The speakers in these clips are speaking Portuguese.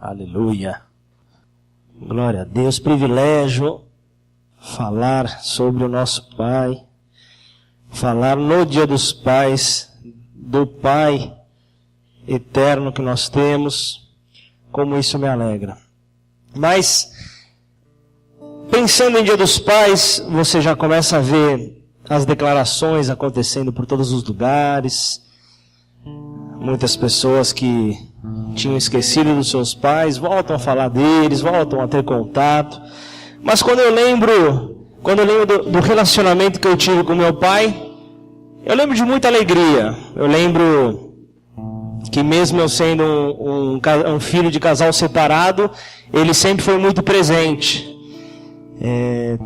Aleluia. Glória a Deus. Privilégio falar sobre o nosso Pai. Falar no Dia dos Pais, do Pai eterno que nós temos. Como isso me alegra. Mas, pensando em Dia dos Pais, você já começa a ver as declarações acontecendo por todos os lugares. Muitas pessoas que tinham esquecido dos seus pais voltam a falar deles, voltam a ter contato. Mas quando eu lembro do relacionamento que eu tive com meu pai, eu lembro de muita alegria. Eu lembro que mesmo eu sendo um filho de casal separado, ele sempre foi muito presente.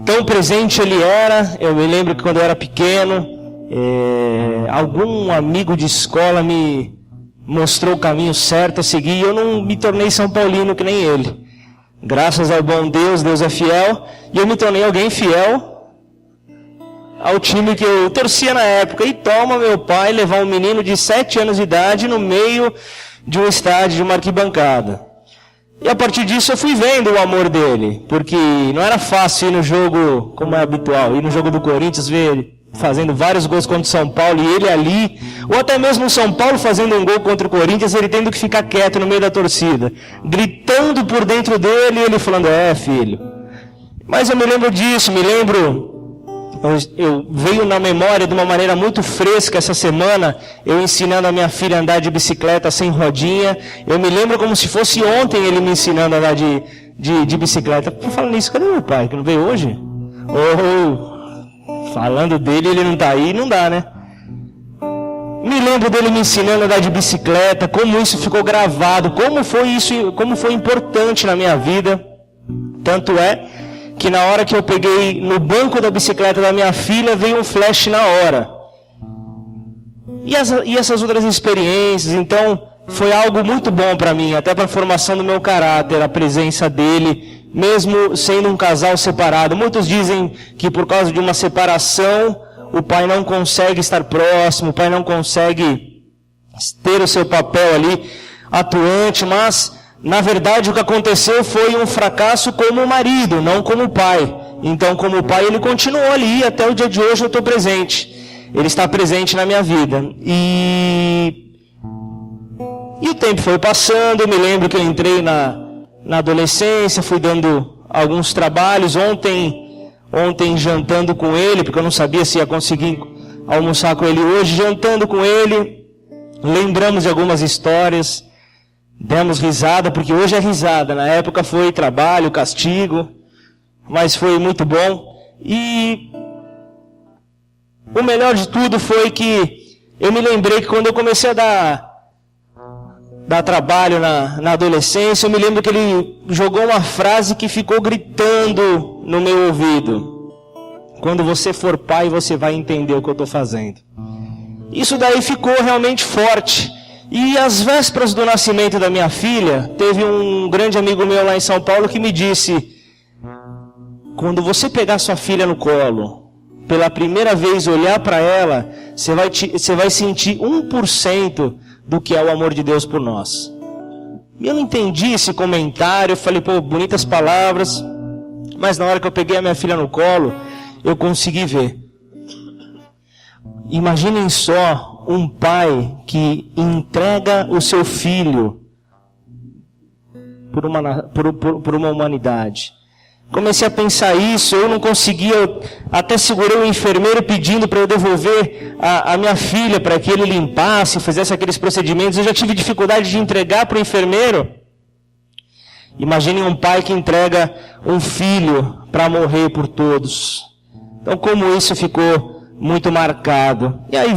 Tão presente ele era, eu me lembro que quando eu era pequeno, algum amigo de escola me mostrou o caminho certo a seguir, e eu não me tornei São Paulino que nem ele. Graças ao bom Deus, Deus é fiel, e eu me tornei alguém fiel ao time que eu torcia na época. E toma meu pai levar um menino de 7 anos de idade no meio de um estádio, de uma arquibancada. E a partir disso eu fui vendo o amor dele, porque não era fácil ir no jogo, como é habitual, ir no jogo do Corinthians, ver ele fazendo vários gols contra o São Paulo e ele ali, ou até mesmo o São Paulo fazendo um gol contra o Corinthians, ele tendo que ficar quieto no meio da torcida, gritando por dentro dele e ele falando, filho. Mas eu me lembro disso, eu veio na memória de uma maneira muito fresca essa semana, eu ensinando a minha filha a andar de bicicleta sem rodinha. Eu me lembro como se fosse ontem ele me ensinando a andar de bicicleta. Por falar nisso, cadê meu pai, que não veio hoje? Falando dele, ele não está aí, não dá, né? Me lembro dele me ensinando a andar de bicicleta, como isso ficou gravado, como foi importante na minha vida. Tanto é que na hora que eu peguei no banco da bicicleta da minha filha, veio um flash na hora. E essas outras experiências, então, foi algo muito bom para mim, até para a formação do meu caráter, a presença dele, mesmo sendo um casal separado. Muitos dizem que por causa de uma separação, o pai não consegue estar próximo, o pai não consegue ter o seu papel ali atuante, mas na verdade o que aconteceu foi um fracasso como marido, não como pai. Então, como pai, ele continuou ali, até o dia de hoje eu estou presente. Ele está presente na minha vida. E o tempo foi passando, eu me lembro que eu entrei na adolescência, fui dando alguns trabalhos. Ontem jantando com ele, porque eu não sabia se ia conseguir almoçar com ele hoje, jantando com ele, lembramos de algumas histórias, demos risada, porque hoje é risada, na época foi trabalho, castigo, mas foi muito bom. E o melhor de tudo foi que eu me lembrei que quando eu comecei a dar trabalho na adolescência, eu me lembro que ele jogou uma frase que ficou gritando no meu ouvido: quando você for pai, você vai entender o que eu estou fazendo. Isso daí ficou realmente forte. E às vésperas do nascimento da minha filha, teve um grande amigo meu lá em São Paulo que me disse: quando você pegar sua filha no colo, pela primeira vez olhar para ela, você vai sentir 1% do que é o amor de Deus por nós. E eu não entendi esse comentário, eu falei, bonitas palavras, mas na hora que eu peguei a minha filha no colo, eu consegui ver. Imaginem só um pai que entrega o seu filho por uma humanidade. Comecei a pensar isso, eu não conseguia, eu até segurei o enfermeiro pedindo para eu devolver a minha filha para que ele limpasse, fizesse aqueles procedimentos. Eu já tive dificuldade de entregar para o enfermeiro. Imagine um pai que entrega um filho para morrer por todos. Então, como isso ficou muito marcado. E aí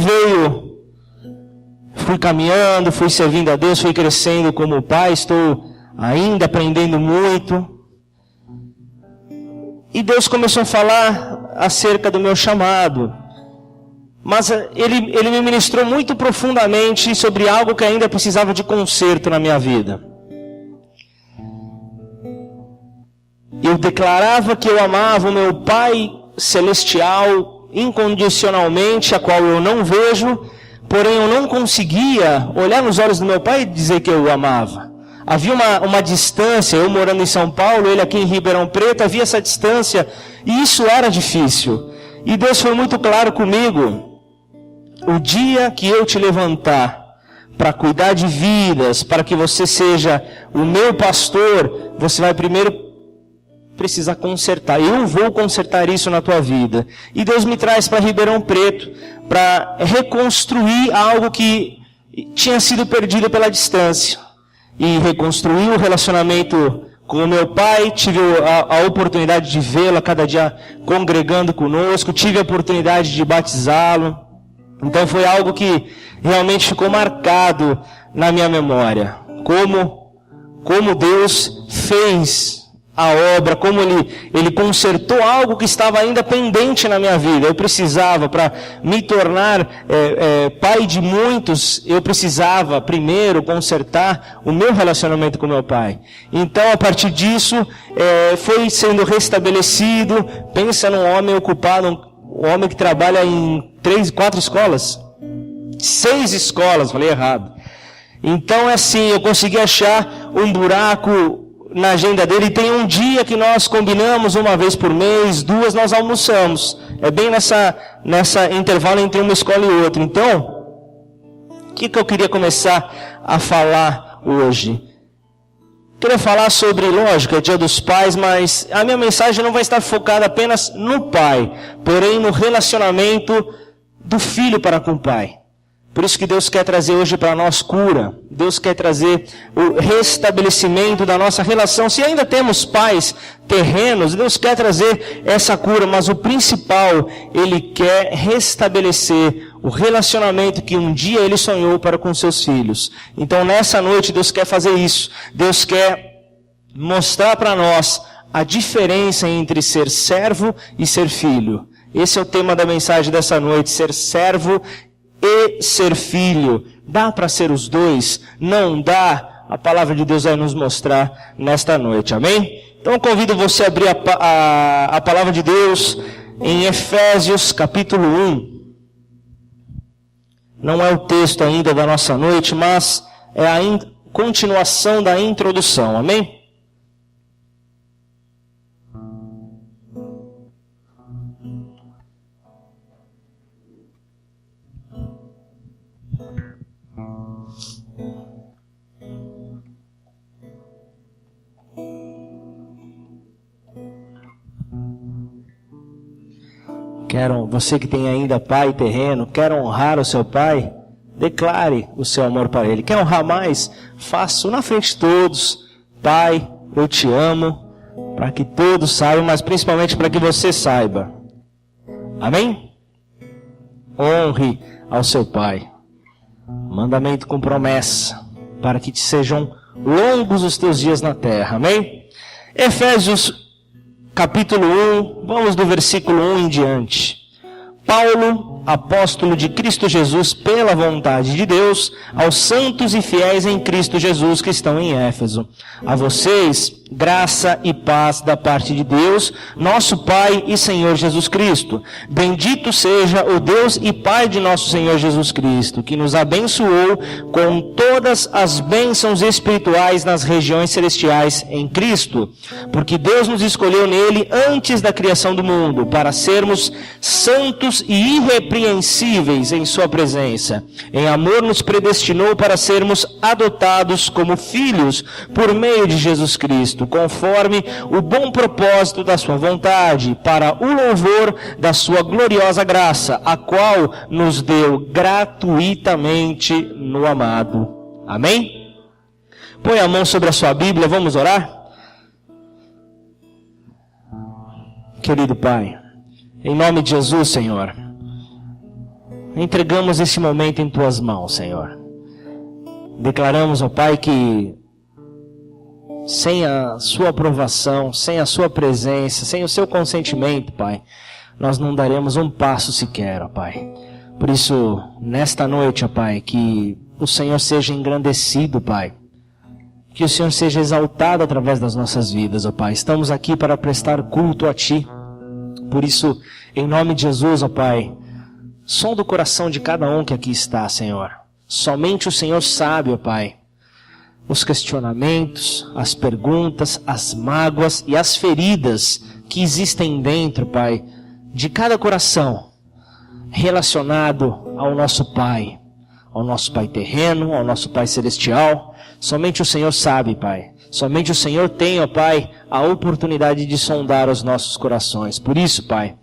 fui caminhando, fui servindo a Deus, fui crescendo como pai, estou ainda aprendendo muito. E Deus começou a falar acerca do meu chamado. Mas Ele me ministrou muito profundamente sobre algo que ainda precisava de conserto na minha vida. Eu declarava que eu amava o meu Pai Celestial incondicionalmente, a qual eu não vejo, porém eu não conseguia olhar nos olhos do meu Pai e dizer que eu o amava. Havia uma distância, eu morando em São Paulo, ele aqui em Ribeirão Preto, havia essa distância, e isso era difícil. E Deus foi muito claro comigo: o dia que eu te levantar para cuidar de vidas, para que você seja o meu pastor, você vai primeiro precisar consertar. Eu vou consertar isso na tua vida. E Deus me traz para Ribeirão Preto para reconstruir algo que tinha sido perdido pela distância. E reconstruir o relacionamento com o meu pai. Tive a oportunidade de vê-lo a cada dia congregando conosco. Tive a oportunidade de batizá-lo. Então foi algo que realmente ficou marcado na minha memória. Como Deus fez a obra, como Ele consertou algo que estava ainda pendente na minha vida. Eu precisava, para me tornar pai de muitos, eu precisava primeiro consertar o meu relacionamento com meu pai. Então, a partir disso, foi sendo restabelecido. Pensa num homem ocupado, um homem que trabalha em 3, 4 escolas. 6 escolas, falei errado. Então, assim, eu consegui achar um buraco na agenda dele. E tem um dia que nós combinamos, uma vez por mês, 2 nós almoçamos. É bem nessa intervalo entre uma escola e outra. Então, o que eu queria começar a falar hoje? Queria falar sobre, lógico, é Dia dos Pais, mas a minha mensagem não vai estar focada apenas no pai, porém no relacionamento do filho para com o pai. Por isso que Deus quer trazer hoje para nós cura. Deus quer trazer o restabelecimento da nossa relação. Se ainda temos pais terrenos, Deus quer trazer essa cura. Mas o principal, Ele quer restabelecer o relacionamento que um dia Ele sonhou para com seus filhos. Então nessa noite Deus quer fazer isso. Deus quer mostrar para nós a diferença entre ser servo e ser filho. Esse é o tema da mensagem dessa noite: ser servo e ser filho. Dá para ser os dois? Não dá? A palavra de Deus vai nos mostrar nesta noite, amém? Então eu convido você a abrir a palavra de Deus em Efésios capítulo 1. Não é o texto ainda da nossa noite, mas é a continuação da introdução, amém? Você que tem ainda pai terreno, quer honrar o seu pai, declare o seu amor para ele. Quer honrar mais? Faça na frente de todos: Pai, eu te amo, para que todos saibam, mas principalmente para que você saiba. Amém? Honre ao seu pai. Mandamento com promessa, para que te sejam longos os teus dias na terra. Amém? Efésios capítulo 1, vamos do versículo 1 em diante. Paulo, apóstolo de Cristo Jesus, pela vontade de Deus, aos santos e fiéis em Cristo Jesus que estão em Éfeso. A vocês, graça e paz da parte de Deus, nosso Pai e Senhor Jesus Cristo. Bendito seja o Deus e Pai de nosso Senhor Jesus Cristo, que nos abençoou com todas as bênçãos espirituais nas regiões celestiais em Cristo. Porque Deus nos escolheu nele antes da criação do mundo, para sermos santos e irrepreensíveis em sua presença. Em amor nos predestinou para sermos adotados como filhos por meio de Jesus Cristo, conforme o bom propósito da sua vontade, para o louvor da sua gloriosa graça, a qual nos deu gratuitamente no amado. Amém? Põe a mão sobre a sua Bíblia, vamos orar? Querido Pai, em nome de Jesus, Senhor, entregamos esse momento em Tuas mãos, Senhor. Declaramos, ó Pai, que sem a Sua aprovação, sem a Sua presença, sem o Seu consentimento, Pai, nós não daremos um passo sequer, ó Pai. Por isso, nesta noite, ó Pai, que o Senhor seja engrandecido, Pai. Que o Senhor seja exaltado através das nossas vidas, ó Pai. Estamos aqui para prestar culto a Ti. Por isso, em nome de Jesus, ó Pai, sonda o coração de cada um que aqui está, Senhor. Somente o Senhor sabe, ó Pai, os questionamentos, as perguntas, as mágoas e as feridas que existem dentro, Pai, de cada coração relacionado ao nosso Pai terreno, ao nosso Pai celestial. Somente o Senhor sabe, Pai. Somente o Senhor tem, ó Pai, a oportunidade de sondar os nossos corações. Por isso, Pai,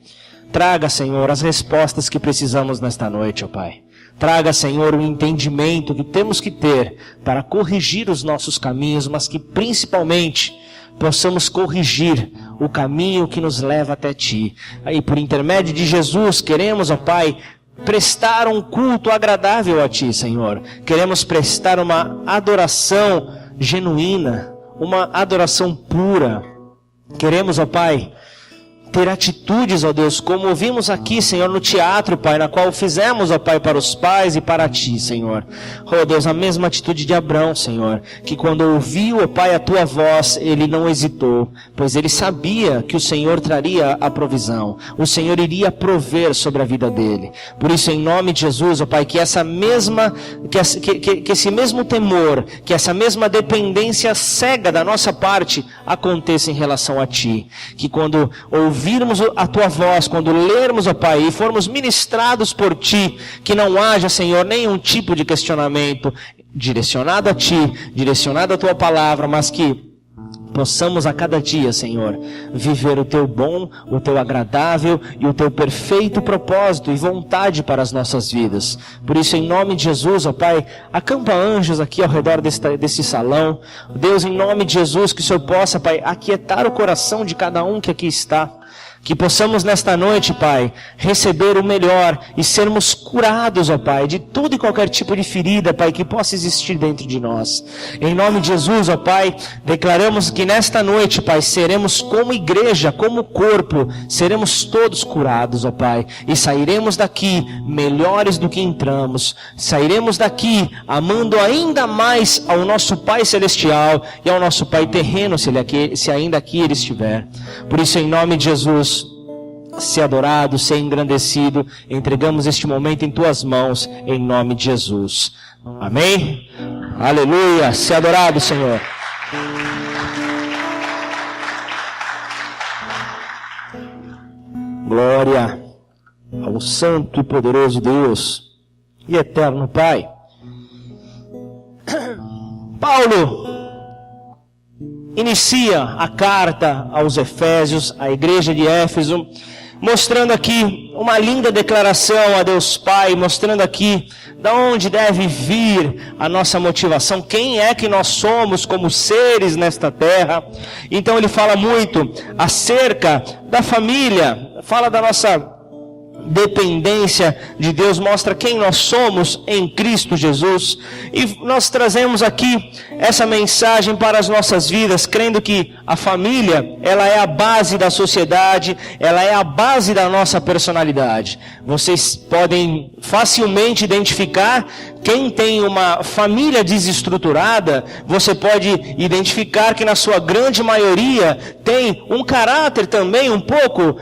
traga, Senhor, as respostas que precisamos nesta noite, ó Pai. Traga, Senhor, o entendimento que temos que ter para corrigir os nossos caminhos, mas que principalmente possamos corrigir o caminho que nos leva até Ti. Aí, por intermédio de Jesus, queremos, ó Pai, prestar um culto agradável a Ti, Senhor. Queremos prestar uma adoração genuína, uma adoração pura. Queremos, ó Pai, ter atitudes, ó Deus, como vimos aqui, Senhor, no teatro, Pai, na qual fizemos, ó Pai, para os pais e para Ti, Senhor. Ó Deus, a mesma atitude de Abrão, Senhor, que quando ouviu, ó Pai, a Tua voz, ele não hesitou, pois ele sabia que o Senhor traria a provisão, o Senhor iria prover sobre a vida dele. Por isso, em nome de Jesus, ó Pai, que esse mesmo temor, que essa mesma dependência cega da nossa parte aconteça em relação a Ti, que quando ouvirmos a Tua voz, quando lermos, ó Pai, e formos ministrados por Ti, que não haja, Senhor, nenhum tipo de questionamento direcionado a Ti, direcionado à Tua palavra, mas que possamos a cada dia, Senhor, viver o Teu bom, o Teu agradável e o Teu perfeito propósito e vontade para as nossas vidas. Por isso, em nome de Jesus, ó Pai, acampa anjos aqui ao redor desse salão. Deus, em nome de Jesus, que o Senhor possa, Pai, aquietar o coração de cada um que aqui está. Que possamos nesta noite, Pai, receber o melhor e sermos curados, ó Pai, de todo e qualquer tipo de ferida, Pai, que possa existir dentro de nós. Em nome de Jesus, ó Pai, declaramos que nesta noite, Pai, seremos como igreja, como corpo, seremos todos curados, ó Pai, e sairemos daqui melhores do que entramos. Sairemos daqui amando ainda mais ao nosso Pai celestial e ao nosso Pai terreno, se ainda aqui Ele estiver. Por isso, em nome de Jesus, ser adorado, ser engrandecido, entregamos este momento em Tuas mãos, em nome de Jesus. Amém? Aleluia, ser adorado, Senhor. Glória ao santo e poderoso Deus e eterno Pai. Paulo inicia a carta aos Efésios, à igreja de Éfeso, mostrando aqui uma linda declaração a Deus Pai, mostrando aqui de onde deve vir a nossa motivação, quem é que nós somos como seres nesta terra. Então ele fala muito acerca da família, fala da nossa dependência de Deus, mostra quem nós somos em Cristo Jesus. E nós trazemos aqui essa mensagem para as nossas vidas, crendo que a família, ela é a base da sociedade, ela é a base da nossa personalidade. Vocês podem facilmente identificar quem tem uma família desestruturada. Você pode identificar que na sua grande maioria tem um caráter também um pouco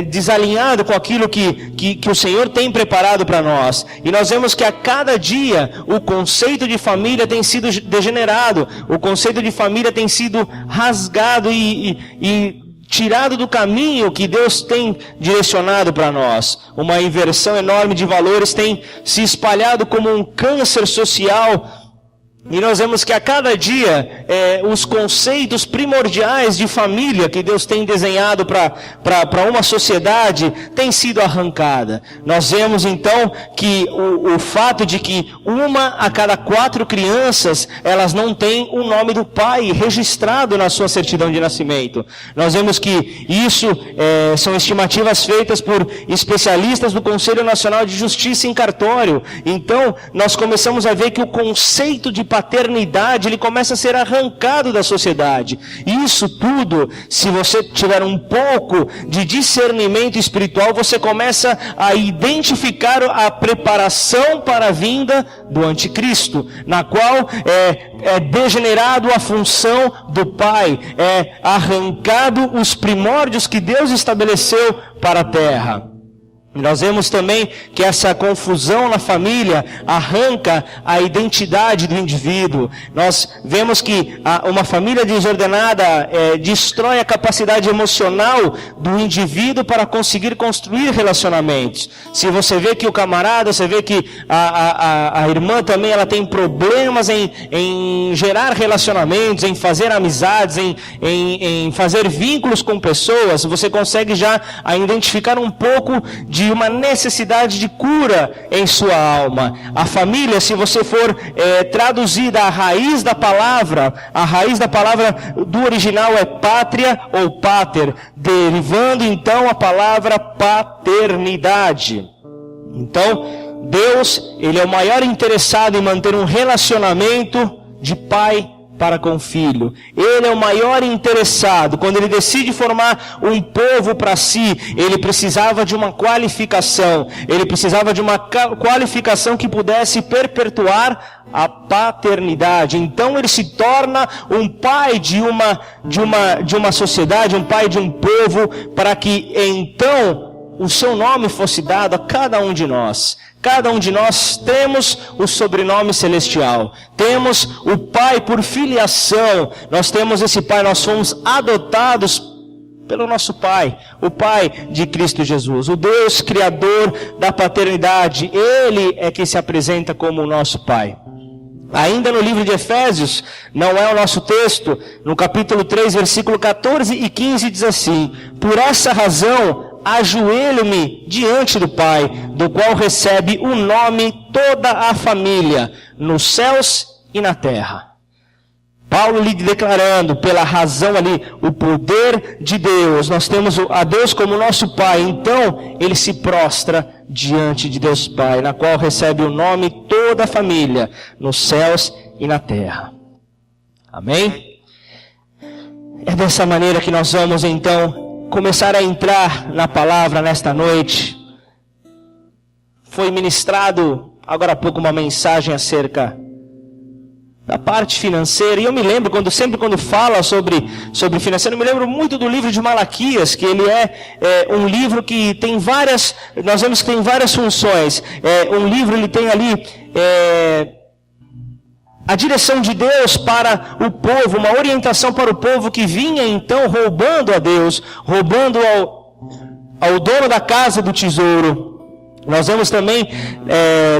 desalinhado com aquilo que o Senhor tem preparado para nós. E nós vemos que a cada dia o conceito de família tem sido degenerado, o conceito de família tem sido rasgado e tirado do caminho que Deus tem direcionado para nós. Uma inversão enorme de valores tem se espalhado como um câncer social. E nós vemos que a cada dia os conceitos primordiais de família que Deus tem desenhado para uma sociedade tem sido arrancada. Nós vemos então que o fato de que 1 a cada 4 crianças, elas não têm o nome do pai registrado na sua certidão de nascimento. Nós vemos que isso são estimativas feitas por especialistas do Conselho Nacional de Justiça em cartório. Então nós começamos a ver que o conceito de paternidade, ele começa a ser arrancado da sociedade. Isso tudo, se você tiver um pouco de discernimento espiritual, você começa a identificar a preparação para a vinda do anticristo, na qual é degenerado a função do pai, é arrancado os primórdios que Deus estabeleceu para a terra. Nós vemos também que essa confusão na família arranca a identidade do indivíduo. Nós vemos que uma família desordenada destrói a capacidade emocional do indivíduo para conseguir construir relacionamentos. Se você vê que o camarada, você vê que a irmã também ela tem problemas em gerar relacionamentos, em fazer amizades, em fazer vínculos com pessoas, você consegue já identificar um pouco de uma necessidade de cura em sua alma. A família, se você for traduzida a raiz da palavra do original é pátria ou pater, derivando então a palavra paternidade. Então, Deus, Ele é o maior interessado em manter um relacionamento de pai para com o filho. Ele é o maior interessado. Quando ele decide formar um povo para si, ele precisava de uma qualificação. Ele precisava de uma qualificação que pudesse perpetuar a paternidade. Então ele se torna um pai de uma sociedade, um pai de um povo, para que então o seu nome fosse dado a cada um de nós. Cada um de nós temos o sobrenome celestial. Temos o Pai por filiação. Nós temos esse Pai, nós fomos adotados pelo nosso Pai, o Pai de Cristo Jesus, o Deus Criador da paternidade. Ele é que se apresenta como o nosso Pai. Ainda no livro de Efésios, não é o nosso texto, no capítulo 3, versículo 14 e 15 diz assim: por essa razão ajoelho-me diante do Pai, do qual recebe o nome toda a família, nos céus e na terra. Paulo lhe declarando, pela razão ali, o poder de Deus. Nós temos a Deus como nosso Pai, então ele se prostra diante de Deus Pai, na qual recebe o nome toda a família, nos céus e na terra. Amém? É dessa maneira que nós vamos então começar a entrar na palavra nesta noite. Foi ministrado agora há pouco uma mensagem acerca da parte financeira, e eu me lembro, sempre quando fala sobre financeiro, eu me lembro muito do livro de Malaquias, que ele é um livro que tem várias, nós vemos que tem várias funções. Um livro, ele tem ali a direção de Deus para o povo, uma orientação para o povo que vinha então roubando a Deus, roubando ao dono da casa do tesouro. Nós vemos também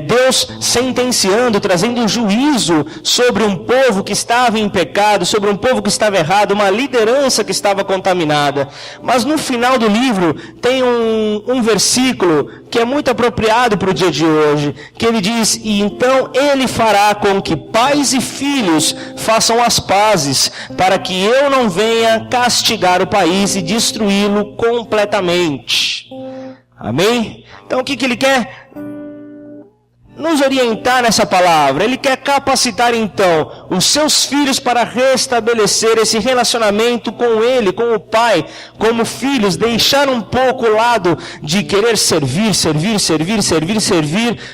Deus sentenciando, trazendo um juízo sobre um povo que estava em pecado, sobre um povo que estava errado, uma liderança que estava contaminada. Mas no final do livro tem um versículo que é muito apropriado para o dia de hoje, que ele diz: e então ele fará com que pais e filhos façam as pazes, para que eu não venha castigar o país e destruí-lo completamente. Amém? Então o que ele quer nos orientar nessa palavra? Ele quer capacitar então os seus filhos para restabelecer esse relacionamento com ele, com o Pai, como filhos, deixar um pouco o lado de querer servir,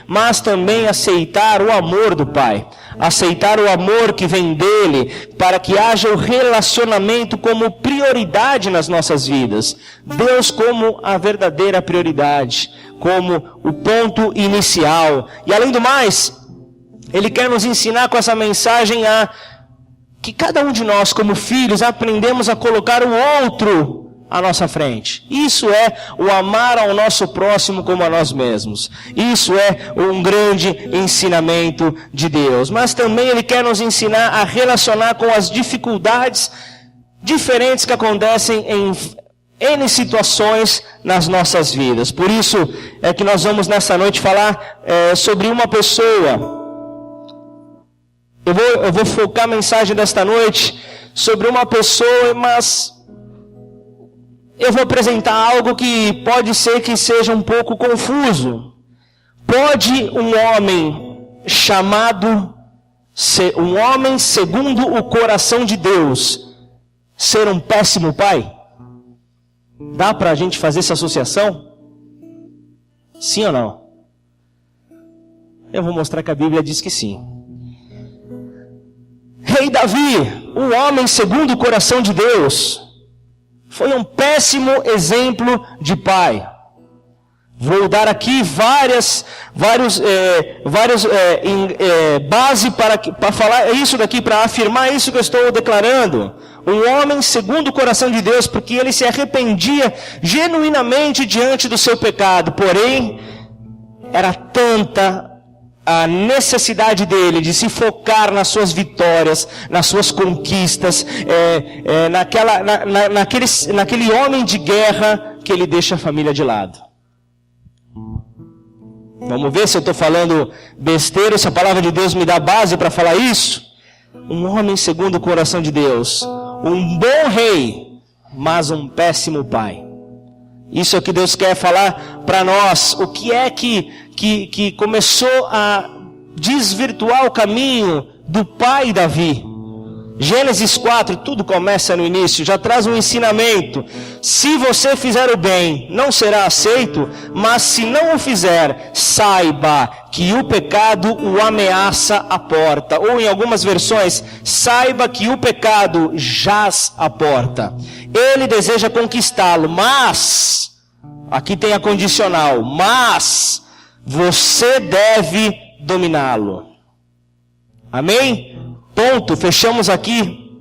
mas também aceitar o amor do Pai, aceitar o amor que vem dele, para que haja o relacionamento como prioridade nas nossas vidas. Deus como a verdadeira prioridade, como o ponto inicial. E além do mais, ele quer nos ensinar com essa mensagem que cada um de nós, como filhos, aprendemos a colocar o outro à nossa frente. Isso é o amar ao nosso próximo como a nós mesmos. Isso é um grande ensinamento de Deus. Mas também ele quer nos ensinar a relacionar com as dificuldades diferentes que acontecem em N situações nas nossas vidas. Por isso é que nós vamos nessa noite falar sobre uma pessoa. Eu vou focar a mensagem desta noite sobre uma pessoa, mas eu vou apresentar algo que pode ser que seja um pouco confuso. Pode um homem um homem segundo o coração de Deus, ser um péssimo pai? Dá para a gente fazer essa associação? Sim ou não? Eu vou mostrar que a Bíblia diz que sim. Rei Davi, o homem segundo o coração de Deus, foi um péssimo exemplo de pai. Vou dar aqui várias base para falar isso daqui, para afirmar isso que eu estou declarando. Um homem segundo o coração de Deus, porque ele se arrependia genuinamente diante do seu pecado, porém, era tanta a necessidade dele de se focar nas suas vitórias, nas suas conquistas, naquele homem de guerra, que ele deixa a família de lado. Vamos ver se eu estou falando besteira, se a palavra de Deus me dá base para falar isso. Um homem segundo o coração de Deus, um bom rei, mas um péssimo pai. Isso é o que Deus quer falar para nós. O que é que começou a desvirtuar o caminho do pai Davi? Gênesis 4, tudo começa no início, já traz um ensinamento. Se você fizer o bem, não será aceito, mas se não o fizer, saiba que o pecado o ameaça à porta. Ou em algumas versões, saiba que o pecado jaz à porta. Ele deseja conquistá-lo, mas, aqui tem a condicional, mas você deve dominá-lo. Amém? Ponto, fechamos aqui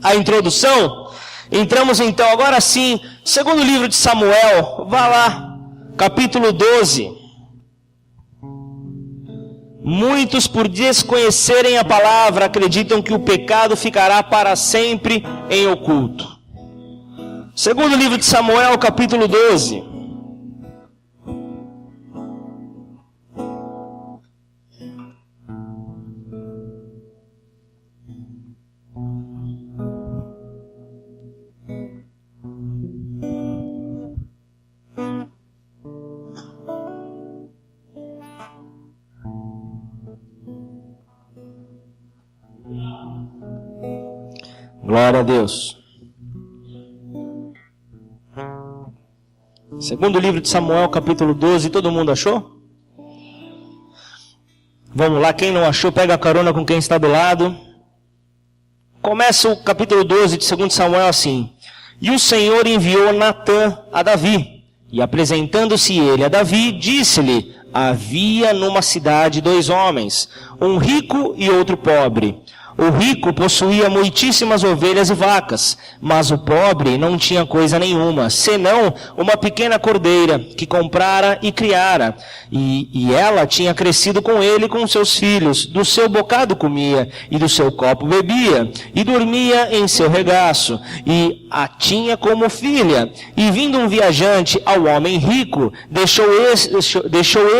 a introdução. Entramos então, agora sim, segundo livro de Samuel, vá lá, capítulo 12. Muitos, por desconhecerem a palavra, acreditam que o pecado ficará para sempre em oculto. Segundo livro de Samuel, capítulo 12. Glória a Deus. Segundo livro de Samuel, capítulo 12, todo mundo achou? Vamos lá, quem não achou, pega a carona com quem está do lado. Começa o capítulo 12 de 2 Samuel assim. E o Senhor enviou Natã a Davi, e apresentando-se ele a Davi, disse-lhe: havia numa cidade 2 homens, um rico e outro pobre. O rico possuía muitíssimas ovelhas e vacas, mas o pobre não tinha coisa nenhuma, senão uma pequena cordeira que comprara e criara. E ela tinha crescido com ele e com seus filhos, do seu bocado comia, e do seu copo bebia, e dormia em seu regaço, e a tinha como filha. E vindo um viajante ao homem rico, deixou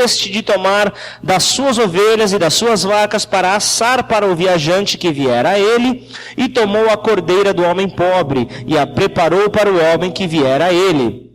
este de tomar das suas ovelhas e das suas vacas para assar para o viajante que viera a ele, e tomou a cordeira do homem pobre, e a preparou para o homem que viera a ele.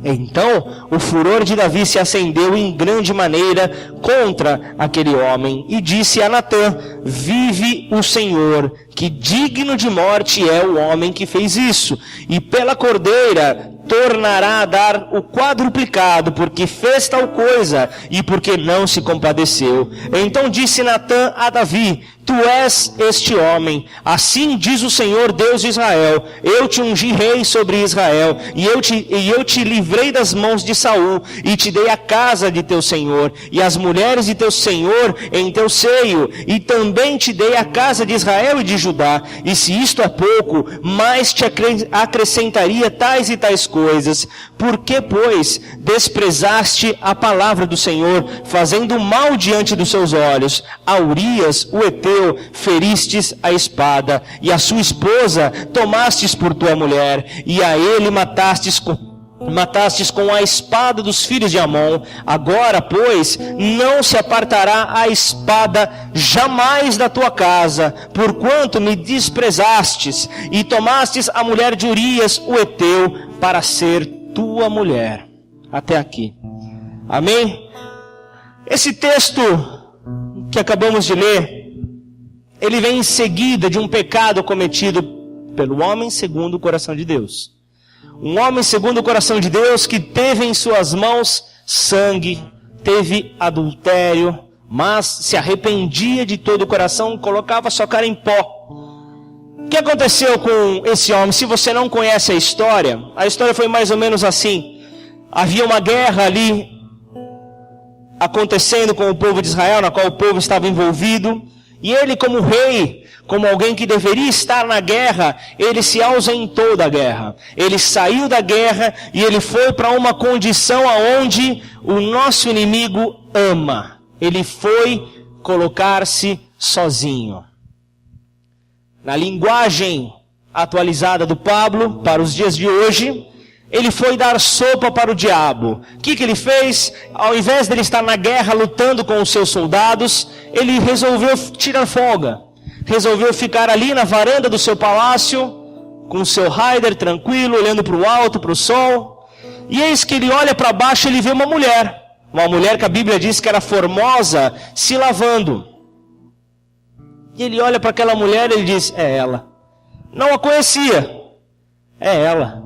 Então o furor de Davi se acendeu em grande maneira contra aquele homem, e disse a Natã: vive o Senhor, que digno de morte é o homem que fez isso, e pela cordeira tornará a dar o quadruplicado, porque fez tal coisa, e porque não se compadeceu. Então disse Natã a Davi: tu és este homem, assim diz o Senhor Deus de Israel, eu te ungi rei sobre Israel, e eu te livrei das mãos de Saul, e te dei a casa de teu senhor, e as mulheres de teu senhor em teu seio, e também te dei a casa de Israel e de Judá, e se isto é pouco, mais te acrescentaria tais e tais coisas. Por que, pois, desprezaste a palavra do Senhor, fazendo mal diante dos seus olhos? A Urias, o heteu, feristes a espada, e a sua esposa tomastes por tua mulher, e a ele matastes com a espada dos filhos de Amon. Agora, pois, não se apartará a espada jamais da tua casa, porquanto me desprezastes, e tomastes a mulher de Urias, o heteu, para ser tua mulher. Até aqui. Amém? Esse texto que acabamos de ler, ele vem em seguida de um pecado cometido pelo homem segundo o coração de Deus. Um homem segundo o coração de Deus que teve em suas mãos sangue, teve adultério, mas se arrependia de todo o coração, colocava sua cara em pó. O que aconteceu com esse homem? Se você não conhece a história foi mais ou menos assim. Havia uma guerra ali acontecendo com o povo de Israel, na qual o povo estava envolvido. E ele, como rei, como alguém que deveria estar na guerra, ele se ausentou da guerra. Ele saiu da guerra e ele foi para uma condição aonde o nosso inimigo ama. Ele foi colocar-se sozinho. Na linguagem atualizada do Pablo, para os dias de hoje, ele foi dar sopa para o diabo. O que ele fez? Ao invés de ele estar na guerra lutando com os seus soldados, ele resolveu tirar folga. Resolveu ficar ali na varanda do seu palácio, com o seu rider tranquilo, olhando para o alto, para o sol. E eis que ele olha para baixo e ele vê uma mulher que a Bíblia diz que era formosa, se lavando. E ele olha para aquela mulher e ele diz, é ela. Não a conhecia, é ela.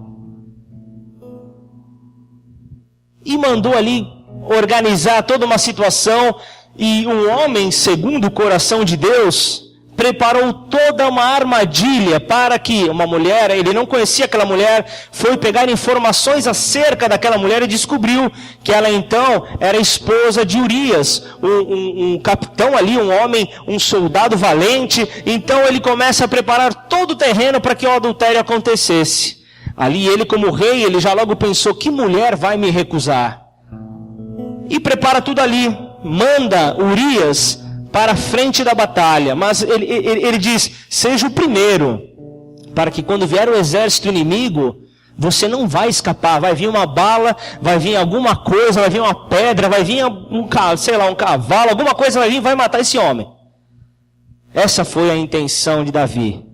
E mandou ali organizar toda uma situação, e um homem, segundo o coração de Deus, preparou toda uma armadilha para que uma mulher, ele não conhecia aquela mulher, foi pegar informações acerca daquela mulher e descobriu que ela então era esposa de Urias, um capitão ali, um homem, um soldado valente. Então ele começa a preparar todo o terreno para que o adultério acontecesse. Ali ele, como rei, ele já logo pensou, que mulher vai me recusar? E prepara tudo ali, manda Urias para a frente da batalha, mas ele diz, seja o primeiro, para que quando vier o exército inimigo, você não vai escapar, vai vir uma bala, vai vir alguma coisa, vai vir uma pedra, vai vir um cavalo, alguma coisa vai vir e vai matar esse homem. Essa foi a intenção de Davi.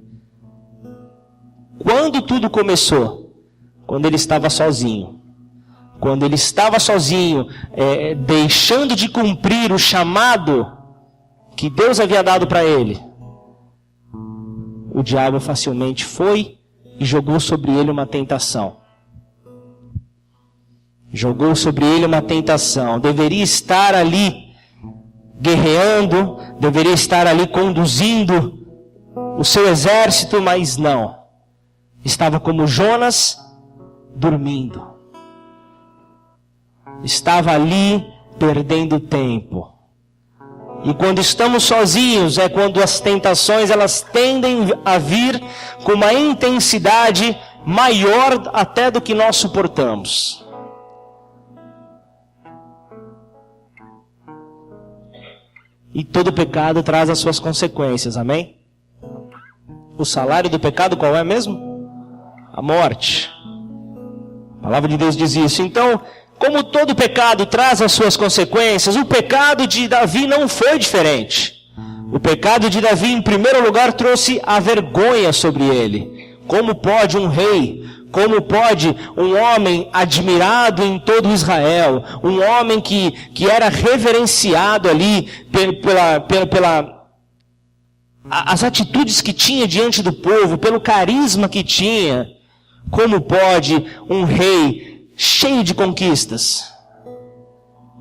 Quando tudo começou? Quando ele estava sozinho. Quando ele estava sozinho, deixando de cumprir o chamado que Deus havia dado para ele, o diabo facilmente foi e jogou sobre ele uma tentação. Jogou sobre ele uma tentação. Deveria estar ali guerreando, deveria estar ali conduzindo o seu exército, mas não. Estava como Jonas, dormindo. Estava ali perdendo tempo. E quando estamos sozinhos, é quando as tentações elas tendem a vir com uma intensidade maior até do que nós suportamos. E todo pecado traz as suas consequências, amém? O salário do pecado qual é mesmo? A morte. A palavra de Deus diz isso. Então, como todo pecado traz as suas consequências, o pecado de Davi não foi diferente. O pecado de Davi, em primeiro lugar, trouxe a vergonha sobre ele. Como pode um rei, como pode um homem admirado em todo Israel, um homem que era reverenciado ali as atitudes que tinha diante do povo, pelo carisma que tinha, como pode um rei cheio de conquistas,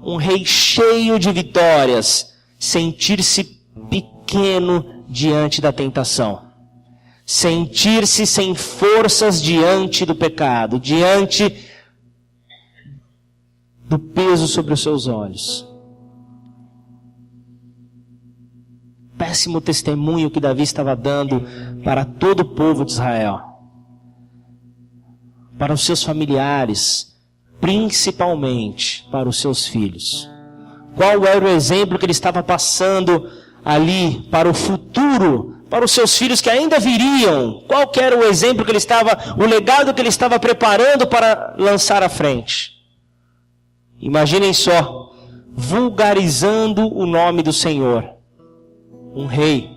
um rei cheio de vitórias, sentir-se pequeno diante da tentação, sentir-se sem forças diante do pecado, diante do peso sobre os seus olhos? Péssimo testemunho que Davi estava dando para todo o povo de Israel, para os seus familiares, principalmente para os seus filhos. Qual era o exemplo que ele estava passando ali para o futuro, para os seus filhos que ainda viriam? Qual que era o exemplo que ele estava, o legado que ele estava preparando para lançar à frente? Imaginem só, vulgarizando o nome do Senhor. Um rei.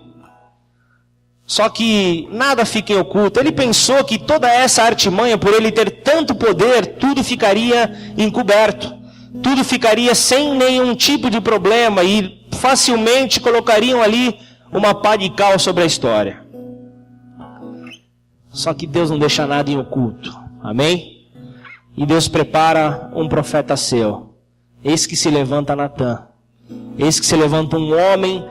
Só que nada fica em oculto. Ele pensou que toda essa artimanha, por ele ter tanto poder, tudo ficaria encoberto. Tudo ficaria sem nenhum tipo de problema e facilmente colocariam ali uma pá de cal sobre a história. Só que Deus não deixa nada em oculto. Amém? E Deus prepara um profeta seu. Eis que se levanta Natã. Eis que se levanta um homem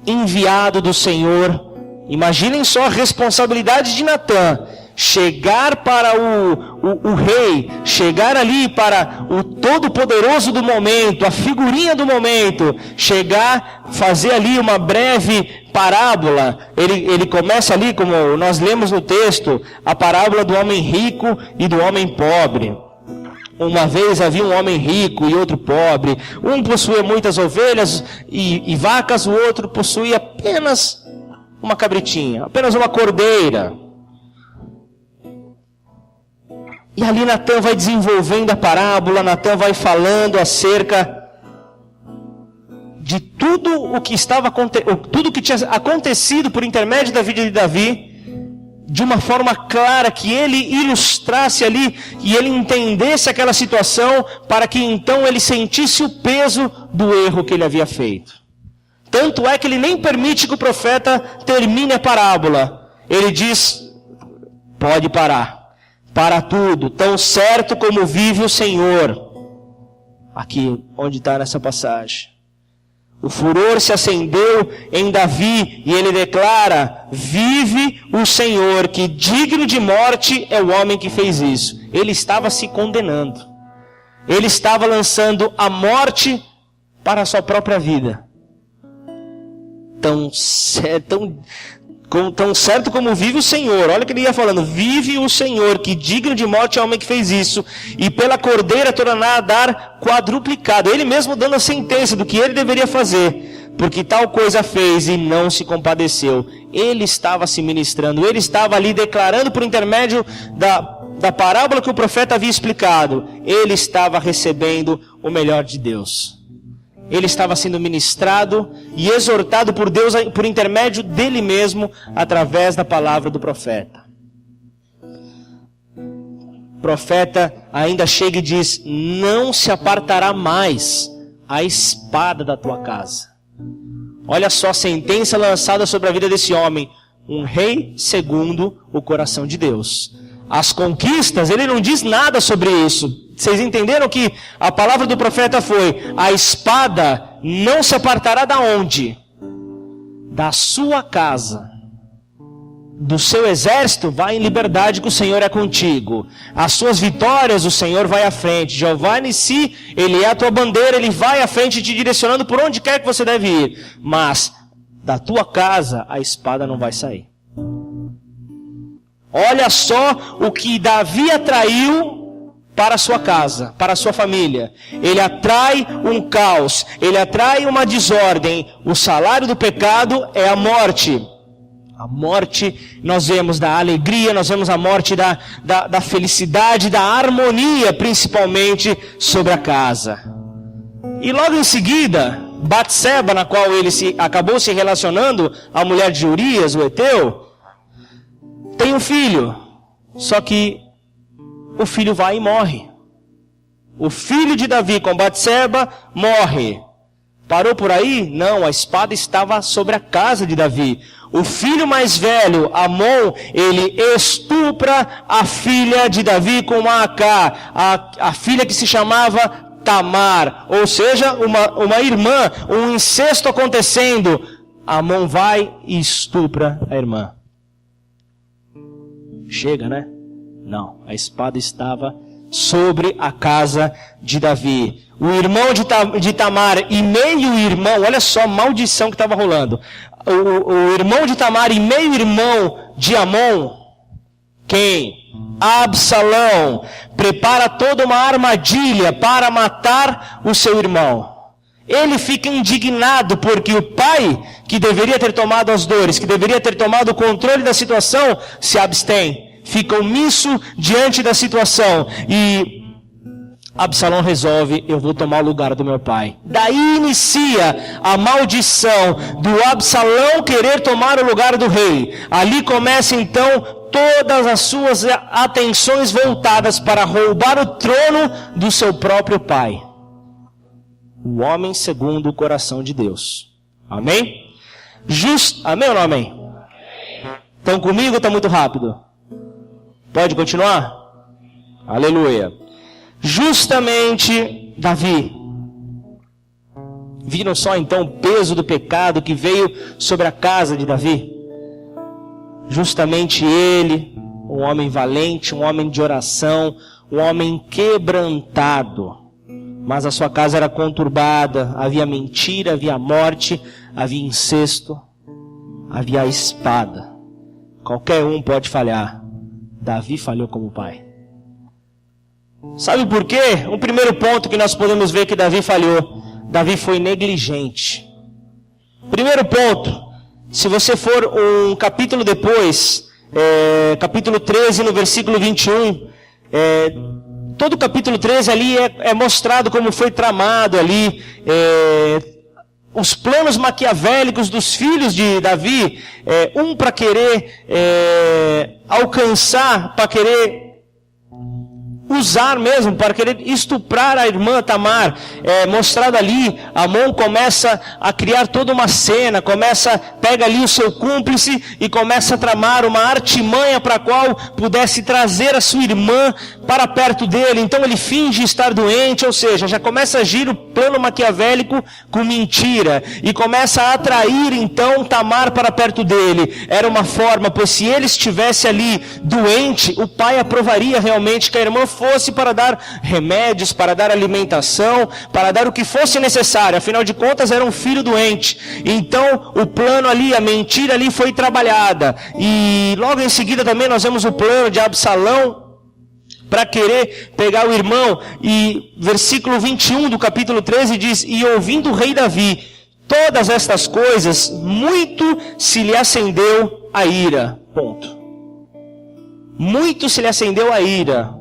enviado do Senhor. Imaginem só a responsabilidade de Natã. chegar para o rei, chegar ali para o todo-poderoso do momento, a figurinha do momento, chegar, fazer ali uma breve parábola. Ele começa ali, como nós lemos no texto, a parábola do homem rico e do homem pobre. Uma vez havia um homem rico e outro pobre. Um possuía muitas ovelhas e vacas, o outro possuía apenas uma cabritinha, apenas uma cordeira. E ali Natan vai desenvolvendo a parábola, Natan vai falando acerca de tudo o que tudo que tinha acontecido por intermédio da vida de Davi, de uma forma clara, que ele ilustrasse ali e ele entendesse aquela situação, para que então ele sentisse o peso do erro que ele havia feito. Tanto é que ele nem permite que o profeta termine a parábola. Ele diz: pode parar, para tudo, tão certo como vive o Senhor. Aqui, onde está nessa passagem. O furor se acendeu em Davi e ele declara: vive o Senhor, que digno de morte é o homem que fez isso. Ele estava se condenando. Ele estava lançando a morte para a sua própria vida. Tão certo como vive o Senhor. Olha o que ele ia falando: vive o Senhor, que digno de morte é o homem que fez isso, e pela cordeira tornará a dar quadruplicado. Ele mesmo dando a sentença do que ele deveria fazer, porque tal coisa fez e não se compadeceu. Ele estava se ministrando, ele estava ali declarando por intermédio da parábola que o profeta havia explicado. Ele estava recebendo o melhor de Deus. Ele estava sendo ministrado e exortado por Deus por intermédio dele mesmo, através da palavra do profeta. O profeta ainda chega e diz: não se apartará mais a espada da tua casa. Olha só a sentença lançada sobre a vida desse homem. Um rei segundo o coração de Deus. As conquistas, ele não diz nada sobre isso. Vocês entenderam que a palavra do profeta foi: a espada não se apartará da onde? Da sua casa. Do seu exército, vai em liberdade, que o Senhor é contigo. As suas vitórias, o Senhor vai à frente. Jeová Nissi, ele é a tua bandeira, ele vai à frente te direcionando por onde quer que você deve ir. Mas da tua casa a espada não vai sair. Olha só o que Davi atraiu para a sua casa, para a sua família. Ele atrai um caos, ele atrai uma desordem. O salário do pecado é a morte. A morte, nós vemos da alegria, nós vemos a morte da felicidade, da harmonia, principalmente sobre a casa. E logo em seguida, Batseba, na qual ele acabou se relacionando, a mulher de Urias, o heteu, tem um filho. Só que o filho vai e morre. O filho de Davi com Batseba morre. Parou por aí? Não, a espada estava sobre a casa de Davi. O filho mais velho, Amon, ele estupra a filha de Davi com Maacá, a filha que se chamava Tamar, ou seja, uma irmã, um incesto acontecendo. Amon vai e estupra a irmã. Chega, né? Não, a espada estava sobre a casa de Davi. O irmão de Tamar e meio-irmão, olha só a maldição que estava rolando. O irmão de Tamar e meio-irmão de Amon, quem? Absalão, prepara toda uma armadilha para matar o seu irmão. Ele fica indignado porque o pai, que deveria ter tomado as dores, que deveria ter tomado o controle da situação, se abstém. Fica omisso diante da situação. E Absalão resolve: eu vou tomar o lugar do meu pai. Daí inicia a maldição do Absalão querer tomar o lugar do rei. Ali começa então todas as suas atenções voltadas para roubar o trono do seu próprio pai. O homem segundo o coração de Deus. Amém? Amém ou não amém? Estão comigo ou está muito rápido? Pode continuar? Aleluia. Justamente Davi. Viram só então o peso do pecado que veio sobre a casa de Davi? Justamente ele um homem valente, um homem de oração, um homem quebrantado. Mas a sua casa era conturbada, havia mentira, havia morte, havia incesto, havia a espada. Qualquer um pode falhar. Davi falhou como pai. Sabe por quê? O primeiro ponto que nós podemos ver que Davi falhou. Davi foi negligente. Primeiro ponto, se você for um capítulo depois, capítulo 13, no versículo 21, todo o capítulo 13 ali é mostrado como foi tramado ali, os planos maquiavélicos dos filhos de Davi, um para querer alcançar, para querer usar mesmo, para querer estuprar a irmã Tamar. Mostrado ali, Amon começa a criar toda uma cena, pega ali o seu cúmplice e começa a tramar uma artimanha para a qual pudesse trazer a sua irmã para perto dele. Então ele finge estar doente, ou seja, já começa a agir o plano maquiavélico com mentira, e começa a atrair então Tamar para perto dele. Era uma forma, pois se ele estivesse ali doente, o pai aprovaria realmente que a irmã fosse para dar remédios, para dar alimentação, para dar o que fosse necessário. Afinal de contas, era um filho doente. Então, o plano ali, a mentira ali foi trabalhada. E logo em seguida também nós vemos o plano de Absalão para querer pegar o irmão. E versículo 21 do capítulo 13 diz: e ouvindo o rei Davi todas estas coisas, muito se lhe acendeu a ira. Ponto. Muito se lhe acendeu a ira.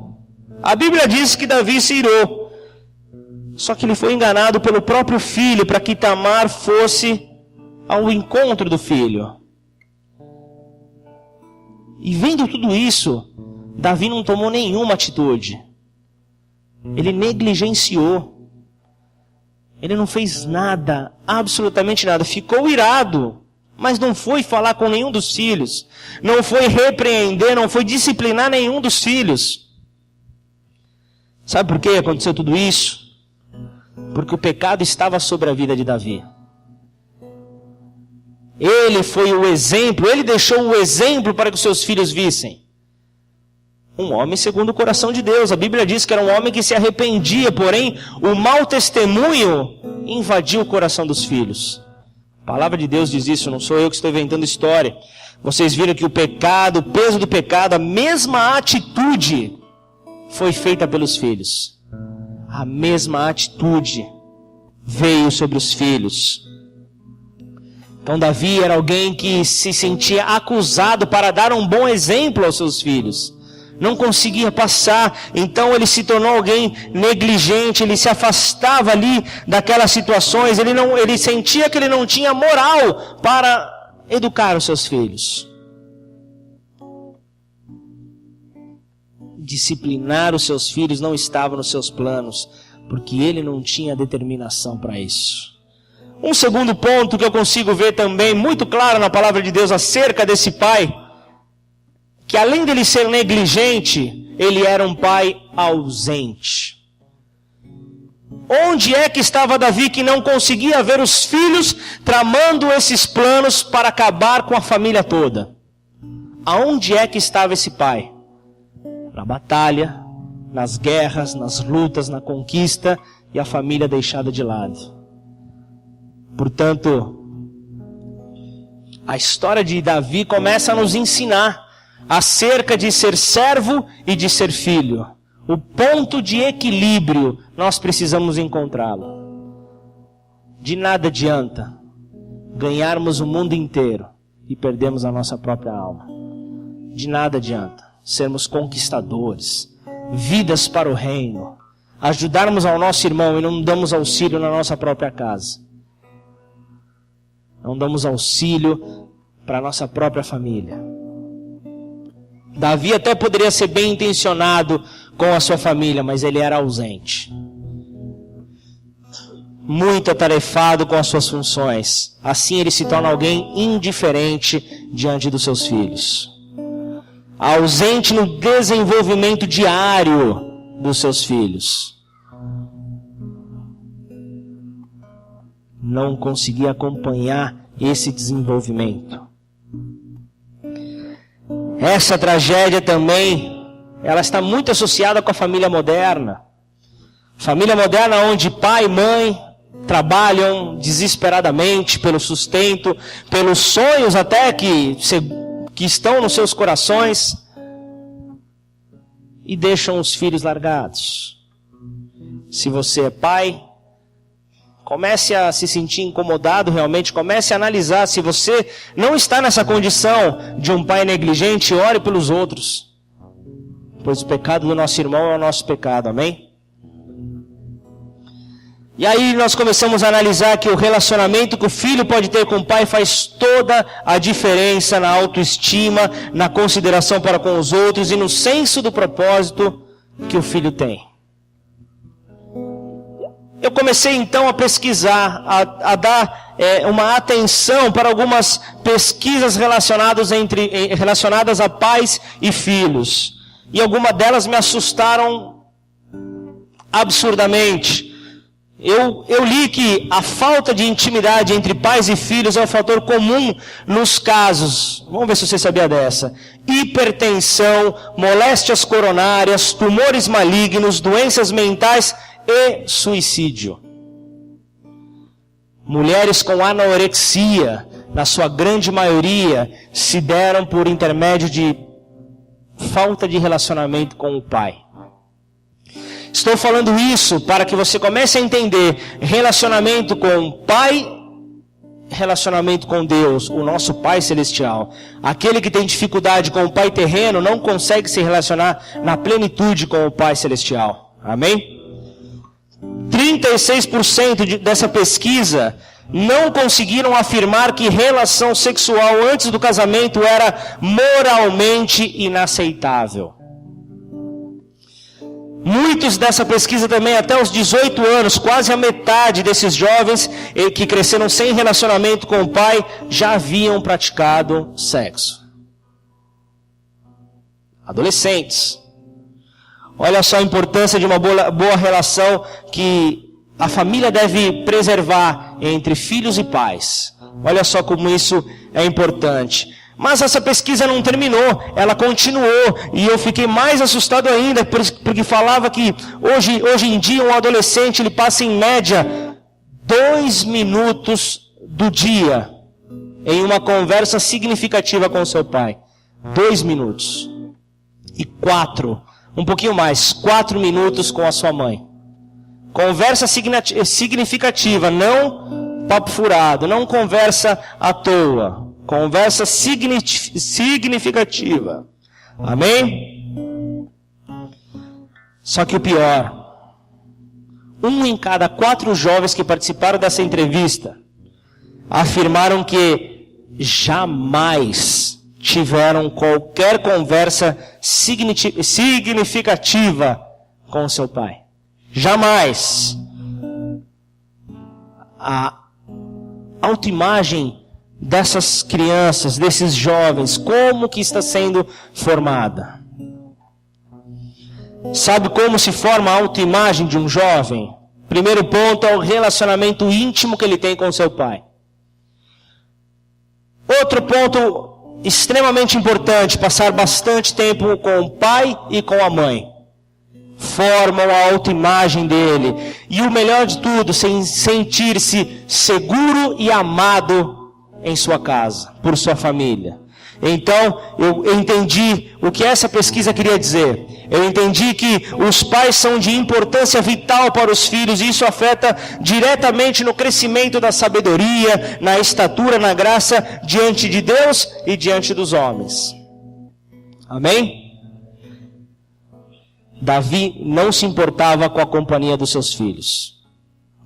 A Bíblia diz que Davi se irou. Só que ele foi enganado pelo próprio filho para que Tamar fosse ao encontro do filho. E vendo tudo isso, Davi não tomou nenhuma atitude. Ele negligenciou. Ele não fez nada, absolutamente nada. Ficou irado, mas não foi falar com nenhum dos filhos. Não foi repreender, não foi disciplinar nenhum dos filhos. Sabe por que aconteceu tudo isso? Porque o pecado estava sobre a vida de Davi. Ele foi o exemplo, ele deixou o exemplo para que os seus filhos vissem. Um homem segundo o coração de Deus. A Bíblia diz que era um homem que se arrependia, porém o mau testemunho invadiu o coração dos filhos. A palavra de Deus diz isso, não sou eu que estou inventando história. Vocês viram que o pecado, o peso do pecado, a mesma atitude foi feita pelos filhos. A mesma atitude veio sobre os filhos. Então Davi era alguém que se sentia acusado para dar um bom exemplo aos seus filhos. Não conseguia passar, então ele se tornou alguém negligente, ele se afastava ali daquelas situações, ele sentia que ele não tinha moral para educar os seus filhos. Disciplinar os seus filhos não estava nos seus planos, porque ele não tinha determinação para isso. Um segundo ponto que eu consigo ver também muito claro na palavra de Deus acerca desse pai, que além dele ser negligente, ele era um pai ausente. Onde é que estava Davi que não conseguia ver os filhos tramando esses planos para acabar com a família toda? Aonde é que estava esse pai? Na batalha, nas guerras, nas lutas, na conquista, e a família deixada de lado. Portanto, a história de Davi começa a nos ensinar acerca de ser servo e de ser filho. O ponto de equilíbrio, nós precisamos encontrá-lo. De nada adianta ganharmos o mundo inteiro e perdermos a nossa própria alma. De nada adianta sermos conquistadores, vidas para o reino, ajudarmos ao nosso irmão e não damos auxílio na nossa própria casa. Não damos auxílio para a nossa própria família. Davi até poderia ser bem intencionado com a sua família, mas ele era ausente. Muito atarefado com as suas funções. Assim ele se torna alguém indiferente diante dos seus filhos. Ausente no desenvolvimento diário dos seus filhos. Não conseguia acompanhar esse desenvolvimento. Essa tragédia também, ela está muito associada com a família moderna. Família moderna onde pai e mãe trabalham desesperadamente pelo sustento, pelos sonhos até que estão nos seus corações, e deixam os filhos largados. Se você é pai, comece a se sentir incomodado realmente, comece a analisar. Se você não está nessa condição de um pai negligente, ore pelos outros, pois o pecado do nosso irmão é o nosso pecado, amém? E aí nós começamos a analisar que o relacionamento que o filho pode ter com o pai faz toda a diferença na autoestima, na consideração para com os outros e no senso do propósito que o filho tem. Eu comecei então a pesquisar, a dar uma atenção para algumas pesquisas relacionadas a pais e filhos. E algumas delas me assustaram absurdamente. Eu li que a falta de intimidade entre pais e filhos é um fator comum nos casos, vamos ver se você sabia dessa: hipertensão, moléstias coronárias, tumores malignos, doenças mentais e suicídio. Mulheres com anorexia, na sua grande maioria, se deram por intermédio de falta de relacionamento com o pai. Estou falando isso para que você comece a entender relacionamento com o pai, relacionamento com Deus, o nosso Pai Celestial. Aquele que tem dificuldade com o pai terreno não consegue se relacionar na plenitude com o Pai Celestial. Amém? 36% dessa pesquisa não conseguiram afirmar que relação sexual antes do casamento era moralmente inaceitável. Muitos dessa pesquisa também, até os 18 anos, quase a metade desses jovens que cresceram sem relacionamento com o pai, já haviam praticado sexo. Adolescentes. Olha só a importância de uma boa relação que a família deve preservar entre filhos e pais. Olha só como isso é importante. Mas essa pesquisa não terminou, ela continuou, e eu fiquei mais assustado ainda, porque falava que hoje em dia um adolescente ele passa em média 2 minutos do dia em uma conversa significativa com seu pai. 2 minutos. E 4, um pouquinho mais, 4 minutos com a sua mãe. Conversa significativa, não papo furado, não conversa à toa. Conversa significativa. Amém? Só que o pior, 1 em cada 4 jovens que participaram dessa entrevista afirmaram que jamais tiveram qualquer conversa significativa com seu pai. Jamais. A autoimagem dessas crianças, desses jovens, como que está sendo formada? Sabe como se forma a autoimagem de um jovem? Primeiro ponto é o relacionamento íntimo que ele tem com seu pai. Outro ponto extremamente importante, passar bastante tempo com o pai e com a mãe. Formam a autoimagem dele. E o melhor de tudo, sentir-se seguro e amado em sua casa, por sua família. Então, eu entendi o que essa pesquisa queria dizer. Eu entendi que os pais são de importância vital para os filhos, e isso afeta diretamente no crescimento da sabedoria, na estatura, na graça, diante de Deus e diante dos homens. Amém? Davi não se importava com a companhia dos seus filhos.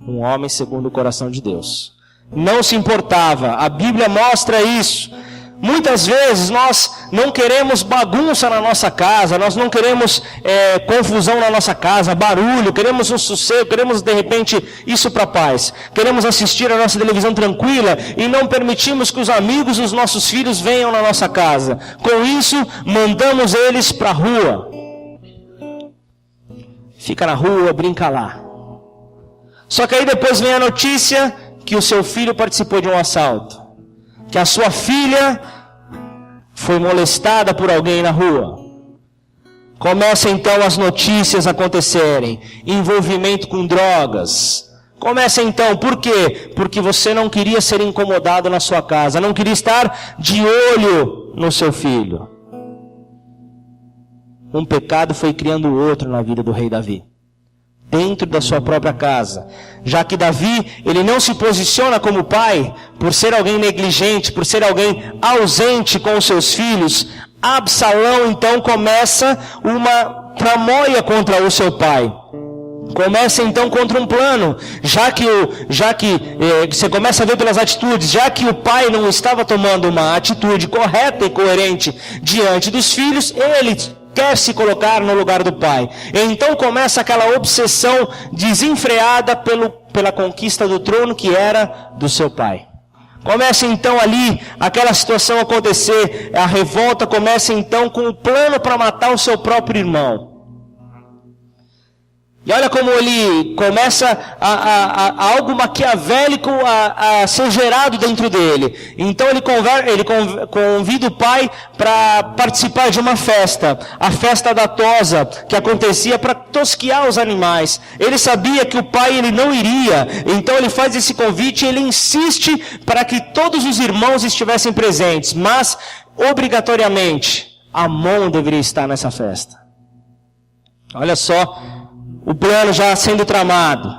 Um homem segundo o coração de Deus. Não se importava. A Bíblia mostra isso. Muitas vezes nós não queremos bagunça na nossa casa, nós não queremos confusão na nossa casa, barulho, queremos um sossego, queremos de repente isso para a paz. Queremos assistir a nossa televisão tranquila e não permitimos que os amigos dos nossos filhos venham na nossa casa. Com isso, mandamos eles para a rua. Fica na rua, brinca lá. Só que aí depois vem a notícia que o seu filho participou de um assalto, que a sua filha foi molestada por alguém na rua. Começa então as notícias a acontecerem, envolvimento com drogas. Começa então, por quê? Porque você não queria ser incomodado na sua casa, não queria estar de olho no seu filho. Um pecado foi criando o outro na vida do rei Davi, dentro da sua própria casa. Já que Davi, ele não se posiciona como pai, por ser alguém negligente, por ser alguém ausente com os seus filhos, Absalão então começa uma tramóia contra o seu pai. Começa então contra um plano, já que você começa a ver pelas atitudes, já que o pai não estava tomando uma atitude correta e coerente diante dos filhos, ele quer se colocar no lugar do pai. Então começa aquela obsessão desenfreada pela conquista do trono que era do seu pai. Começa então ali aquela situação acontecer, a revolta começa então com o plano para matar o seu próprio irmão. E olha como ele começa algo maquiavélico a ser gerado dentro dele. Então ele convida o pai para participar de uma festa. A festa datosa que acontecia para tosquiar os animais. Ele sabia que o pai ele não iria. Então ele faz esse convite e ele insiste para que todos os irmãos estivessem presentes. Mas, obrigatoriamente, Amon deveria estar nessa festa. Olha só. O plano já sendo tramado.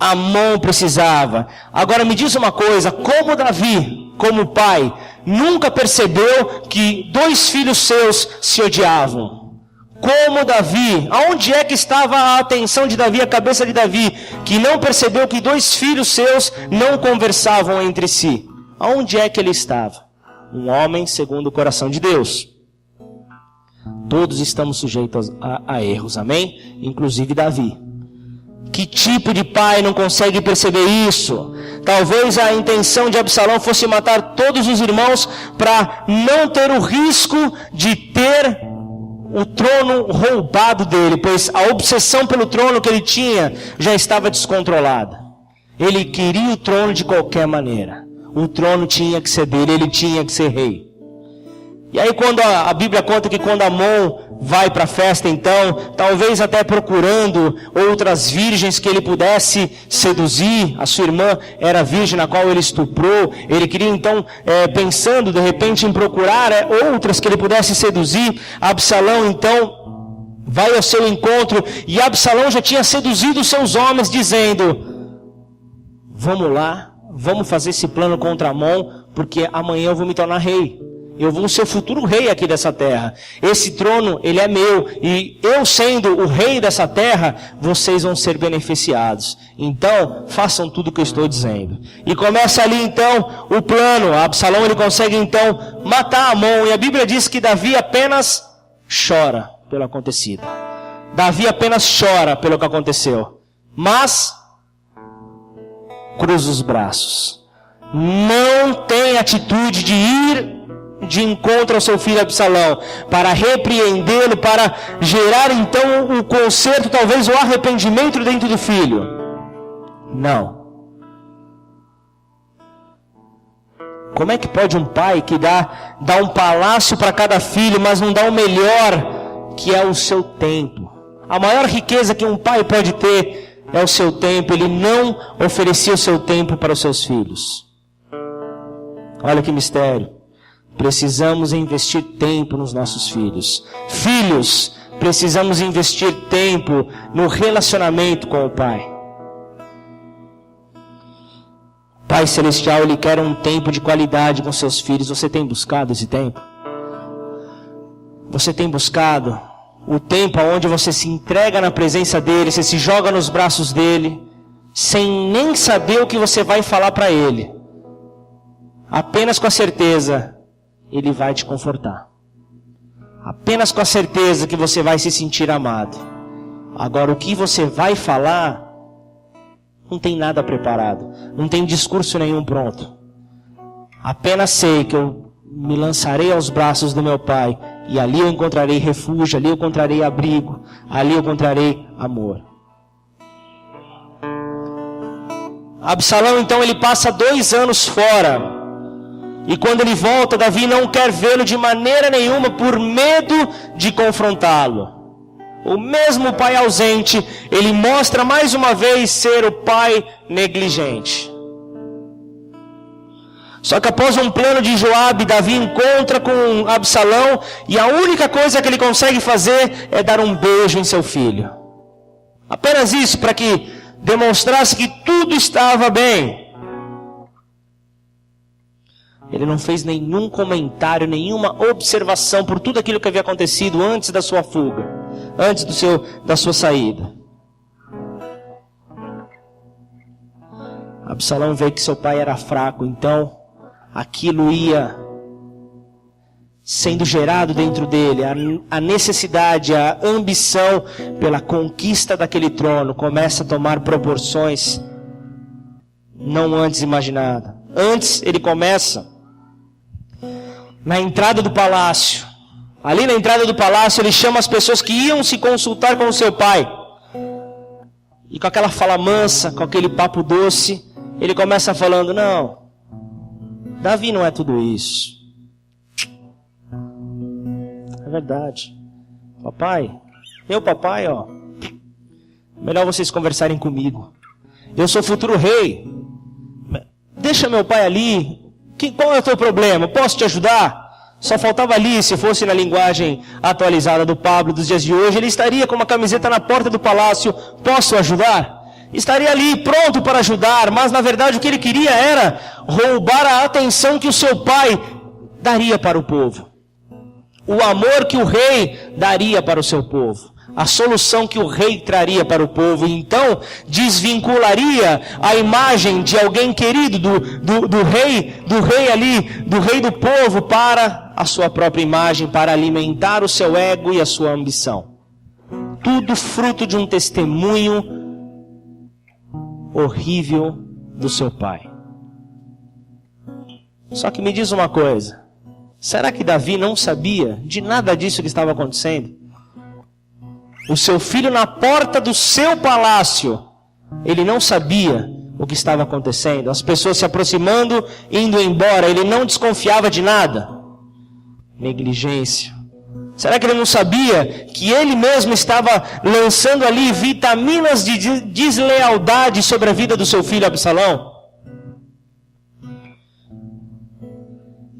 Amon precisava. Agora me diz uma coisa, como Davi, como pai, nunca percebeu que dois filhos seus se odiavam? Como Davi, aonde é que estava a atenção de Davi, a cabeça de Davi, que não percebeu que dois filhos seus não conversavam entre si? Aonde é que ele estava? Um homem segundo o coração de Deus. Todos estamos sujeitos a erros, amém? Inclusive Davi. Que tipo de pai não consegue perceber isso? Talvez a intenção de Absalão fosse matar todos os irmãos para não ter o risco de ter o trono roubado dele, pois a obsessão pelo trono que ele tinha já estava descontrolada. Ele queria o trono de qualquer maneira. O trono tinha que ser dele, ele tinha que ser rei. E aí quando a Bíblia conta que quando Amon vai para a festa então, talvez até procurando outras virgens que ele pudesse seduzir, a sua irmã era virgem na qual ele estuprou, ele queria então, pensando de repente em procurar outras que ele pudesse seduzir, Absalão então vai ao seu encontro, e Absalão já tinha seduzido os seus homens dizendo, vamos lá, vamos fazer esse plano contra Amon, porque amanhã eu vou me tornar rei. Eu vou ser o futuro rei aqui dessa terra. Esse trono, ele é meu. E eu sendo o rei dessa terra, vocês vão ser beneficiados. Então, façam tudo o que eu estou dizendo. E começa ali então o plano. Absalão ele consegue então matar Amon. E a Bíblia diz que Davi apenas chora pelo acontecido. Davi apenas chora pelo que aconteceu. Mas, cruza os braços. Não tem atitude de ir de encontro ao seu filho Absalão, para repreendê-lo, para gerar então o conserto, talvez o arrependimento dentro do filho. Não. Como é que pode um pai que dá um palácio para cada filho, mas não dá o melhor, que é o seu tempo? A maior riqueza que um pai pode ter é o seu tempo. Ele não oferecia o seu tempo para os seus filhos. Olha que mistério. Precisamos investir tempo nos nossos filhos. Filhos, precisamos investir tempo no relacionamento com o Pai. Pai Celestial, Ele quer um tempo de qualidade com seus filhos. Você tem buscado esse tempo? Você tem buscado o tempo onde você se entrega na presença dEle, você se joga nos braços dEle, sem nem saber o que você vai falar para Ele. Apenas com a certeza, Ele vai te confortar. Apenas com a certeza que você vai se sentir amado. Agora, o que você vai falar, não tem nada preparado. Não tem discurso nenhum pronto. Apenas sei que eu me lançarei aos braços do meu Pai. E ali eu encontrarei refúgio, ali eu encontrarei abrigo, ali eu encontrarei amor. Absalão, então, ele passa 2 anos fora. E quando ele volta, Davi não quer vê-lo de maneira nenhuma por medo de confrontá-lo. O mesmo pai ausente, ele mostra mais uma vez ser o pai negligente. Só que após um plano de Joabe, Davi encontra com Absalão e a única coisa que ele consegue fazer é dar um beijo em seu filho. Apenas isso, para que demonstrasse que tudo estava bem. Ele não fez nenhum comentário, nenhuma observação por tudo aquilo que havia acontecido antes da sua fuga, antes da sua saída. Absalão vê que seu pai era fraco, então aquilo ia sendo gerado dentro dele, a necessidade, a ambição pela conquista daquele trono começa a tomar proporções não antes imaginadas. Antes ele começa na entrada do palácio. Ali na entrada do palácio ele chama as pessoas que iam se consultar com o seu pai. E com aquela fala mansa, com aquele papo doce, ele começa falando: não, Davi não é tudo isso. É verdade. Papai, ó, melhor vocês conversarem comigo. Eu sou o futuro rei. Deixa meu pai ali. Qual é o teu problema? Posso te ajudar? Só faltava ali, se fosse na linguagem atualizada do Pablo dos dias de hoje, ele estaria com uma camiseta na porta do palácio: posso ajudar? Estaria ali pronto para ajudar, mas na verdade o que ele queria era roubar a atenção que o seu pai daria para o povo. O amor que o rei daria para o seu povo. A solução que o rei traria para o povo. E então desvincularia a imagem de alguém querido do rei do povo para a sua própria imagem, para alimentar o seu ego e a sua ambição. Tudo fruto de um testemunho horrível do seu pai. Só que me diz uma coisa: será que Davi não sabia de nada disso que estava acontecendo? O seu filho na porta do seu palácio, ele não sabia o que estava acontecendo. As pessoas se aproximando, indo embora, ele não desconfiava de nada. Negligência. Será que ele não sabia que ele mesmo estava lançando ali vitaminas de deslealdade sobre a vida do seu filho Absalão?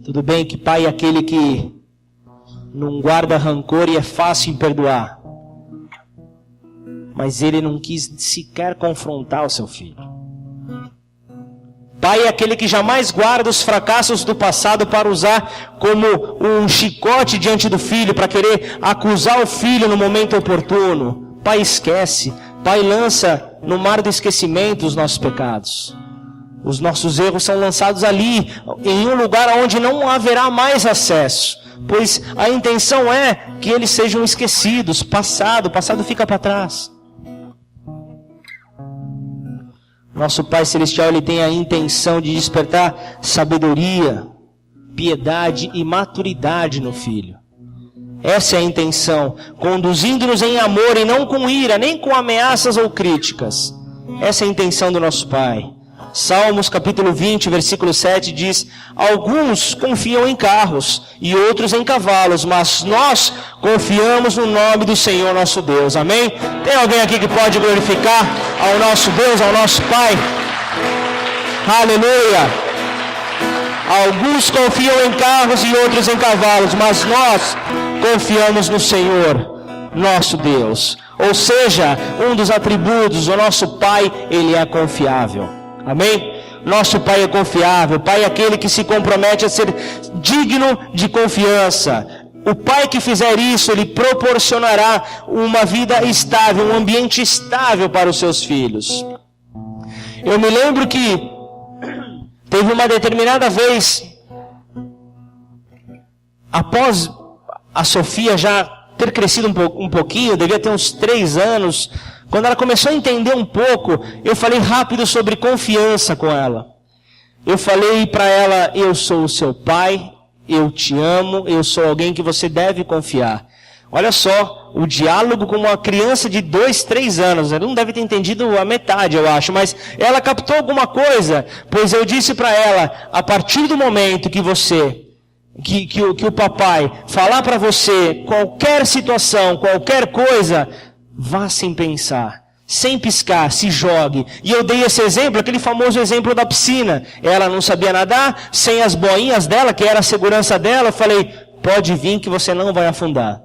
Tudo bem que pai é aquele que não guarda rancor e é fácil em perdoar. Mas ele não quis sequer confrontar o seu filho. Pai é aquele que jamais guarda os fracassos do passado para usar como um chicote diante do filho, para querer acusar o filho no momento oportuno. Pai esquece. Pai lança no mar do esquecimento os nossos pecados. Os nossos erros são lançados ali, em um lugar onde não haverá mais acesso. Pois a intenção é que eles sejam esquecidos. O passado fica para trás. Nosso Pai Celestial, Ele tem a intenção de despertar sabedoria, piedade e maturidade no Filho. Essa é a intenção, conduzindo-nos em amor e não com ira, nem com ameaças ou críticas. Essa é a intenção do nosso Pai. Salmos capítulo 20, versículo 7 diz: alguns confiam em carros e outros em cavalos, mas nós confiamos no nome do Senhor nosso Deus. Amém? Tem alguém aqui que pode glorificar ao nosso Deus, ao nosso Pai? Aleluia! Alguns confiam em carros e outros em cavalos, mas nós confiamos no Senhor nosso Deus. Ou seja, um dos atributos do nosso Pai, Ele é confiável. Amém? Nosso Pai é confiável. O Pai é aquele que se compromete a ser digno de confiança. O pai que fizer isso, ele proporcionará uma vida estável, um ambiente estável para os seus filhos. Eu me lembro que teve uma determinada vez, após a Sofia já ter crescido um pouquinho, devia ter uns 3 anos, quando ela começou a entender um pouco, eu falei rápido sobre confiança com ela. Eu falei para ela: eu sou o seu pai, eu te amo, eu sou alguém que você deve confiar. Olha só, o diálogo com uma criança de 2, 3 anos. Ela não deve ter entendido a metade, eu acho, mas ela captou alguma coisa, pois eu disse para ela, a partir do momento que você, que o papai falar para você qualquer situação, qualquer coisa, vá sem pensar, sem piscar, se jogue. E eu dei esse exemplo, aquele famoso exemplo da piscina. Ela não sabia nadar, sem as boinhas dela, que era a segurança dela, eu falei, pode vir que você não vai afundar.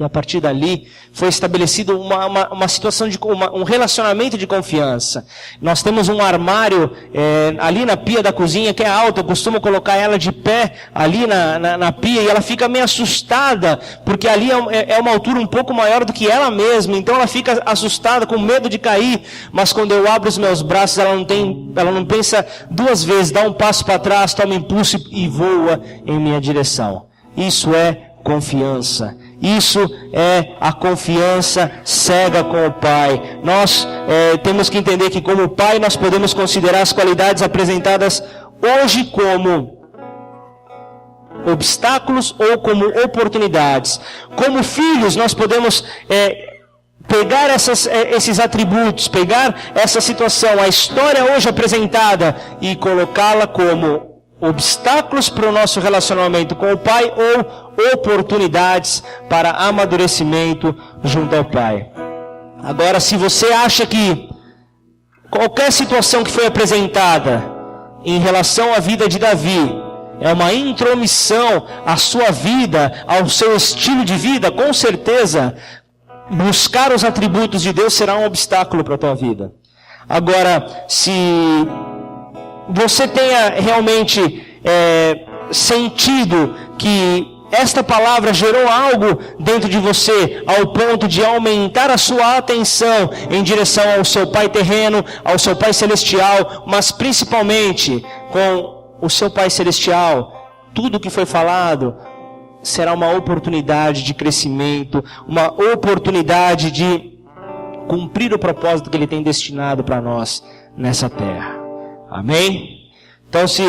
E a partir dali foi estabelecido uma situação de um relacionamento de confiança. Nós temos um armário ali na pia da cozinha que é alto. Eu costumo colocar ela de pé ali na pia e ela fica meio assustada, porque ali é uma altura um pouco maior do que ela mesma. Então ela fica assustada, com medo de cair. Mas quando eu abro os meus braços, ela não pensa 2 vezes, dá um passo para trás, toma impulso e voa em minha direção. Isso é confiança. Isso é a confiança cega com o Pai. Nós temos que entender que como Pai nós podemos considerar as qualidades apresentadas hoje como obstáculos ou como oportunidades. Como filhos nós podemos pegar esses atributos, pegar essa situação, a história hoje apresentada e colocá-la como obstáculos para o nosso relacionamento com o Pai ou oportunidades para amadurecimento junto ao Pai. Agora, se você acha que qualquer situação que foi apresentada em relação à vida de Davi é uma intromissão à sua vida, ao seu estilo de vida, com certeza, buscar os atributos de Deus será um obstáculo para a tua vida. Agora, se você tenha realmente sentido que esta palavra gerou algo dentro de você, ao ponto de aumentar a sua atenção em direção ao seu Pai terreno, ao seu Pai celestial, mas principalmente com o seu Pai celestial, tudo que foi falado será uma oportunidade de crescimento, uma oportunidade de cumprir o propósito que Ele tem destinado para nós nessa terra. Amém? Então, se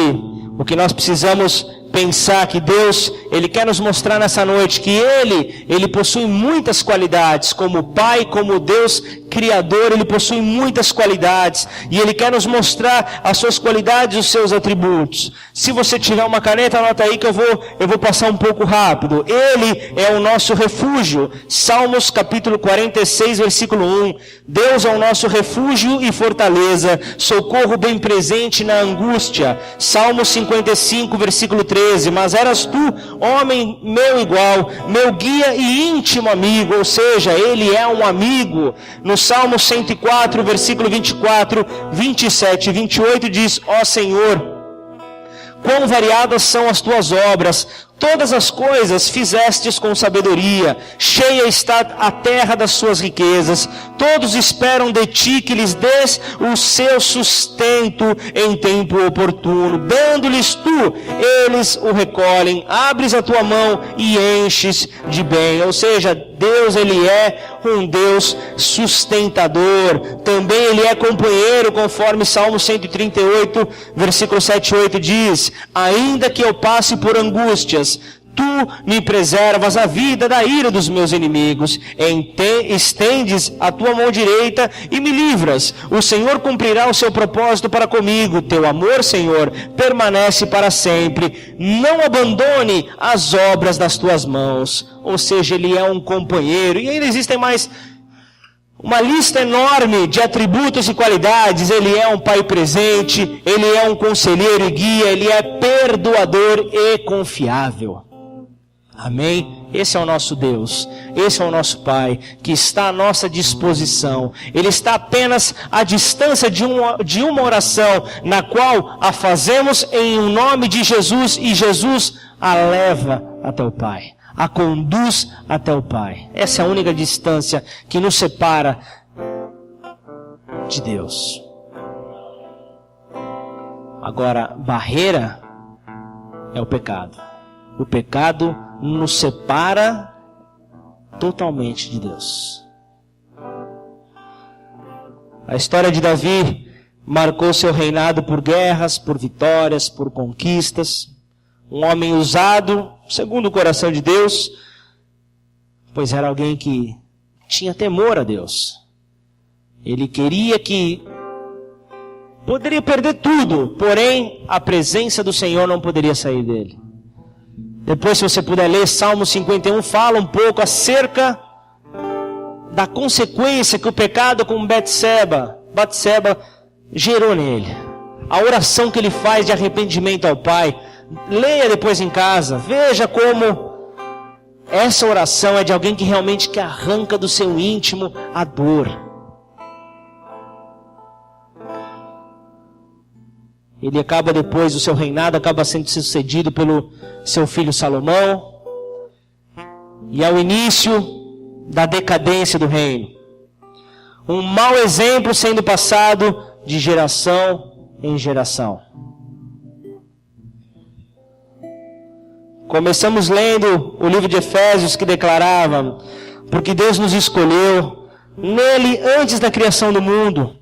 o que nós precisamos pensar que Deus, Ele quer nos mostrar nessa noite que Ele possui muitas qualidades, como Pai, como Deus Criador, Ele possui muitas qualidades, e Ele quer nos mostrar as suas qualidades e os seus atributos. Se você tiver uma caneta, anota aí que eu vou passar um pouco rápido. Ele é o nosso refúgio. Salmos capítulo 46, versículo 1. Deus é o nosso refúgio e fortaleza, socorro bem presente na angústia. Salmos 55, versículo 13. Mas eras tu, homem meu igual, meu guia e íntimo amigo, ou seja, Ele é um amigo. No Salmo 104, versículo 24, 27 e 28 diz, ó Senhor, quão variadas são as tuas obras, todas as coisas fizestes com sabedoria, cheia está a terra das suas riquezas, todos esperam de ti que lhes dês o seu sustento em tempo oportuno, dando-lhes tu, eles o recolhem, abres a tua mão e enches de bem. Ou seja, Deus, Ele é um Deus sustentador, também Ele é companheiro, conforme Salmo 138, versículo 7 e 8 diz, ainda que eu passe por angústias, tu me preservas a vida da ira dos meus inimigos, estendes a tua mão direita e me livras. O Senhor cumprirá o seu propósito para comigo. Teu amor, Senhor, permanece para sempre. Não abandone as obras das tuas mãos. Ou seja, Ele é um companheiro. E ainda existem mais uma lista enorme de atributos e qualidades. Ele é um Pai presente, Ele é um conselheiro e guia, Ele é perdoador e confiável. Amém? Esse é o nosso Deus, esse é o nosso Pai, que está à nossa disposição. Ele está apenas à distância de uma oração, na qual a fazemos em nome de Jesus, e Jesus a leva até o Pai, a conduz até o Pai. Essa é a única distância que nos separa de Deus. Agora, barreira é o pecado. O pecado nos separa totalmente de Deus. A história de Davi marcou seu reinado por guerras, por vitórias, por conquistas. Um homem usado, segundo o coração de Deus, pois era alguém que tinha temor a Deus. Ele queria que poderia perder tudo, porém a presença do Senhor não poderia sair dele. Depois, se você puder ler, Salmo 51 fala um pouco acerca da consequência que o pecado com Batseba gerou nele. A oração que ele faz de arrependimento ao Pai. Leia depois em casa, veja como essa oração é de alguém que realmente que arranca do seu íntimo a dor. Ele acaba depois, o seu reinado acaba sendo sucedido pelo seu filho Salomão. E é o início da decadência do reino. Um mau exemplo sendo passado de geração em geração. Começamos lendo o livro de Efésios que declarava: porque Deus nos escolheu nele antes da criação do mundo,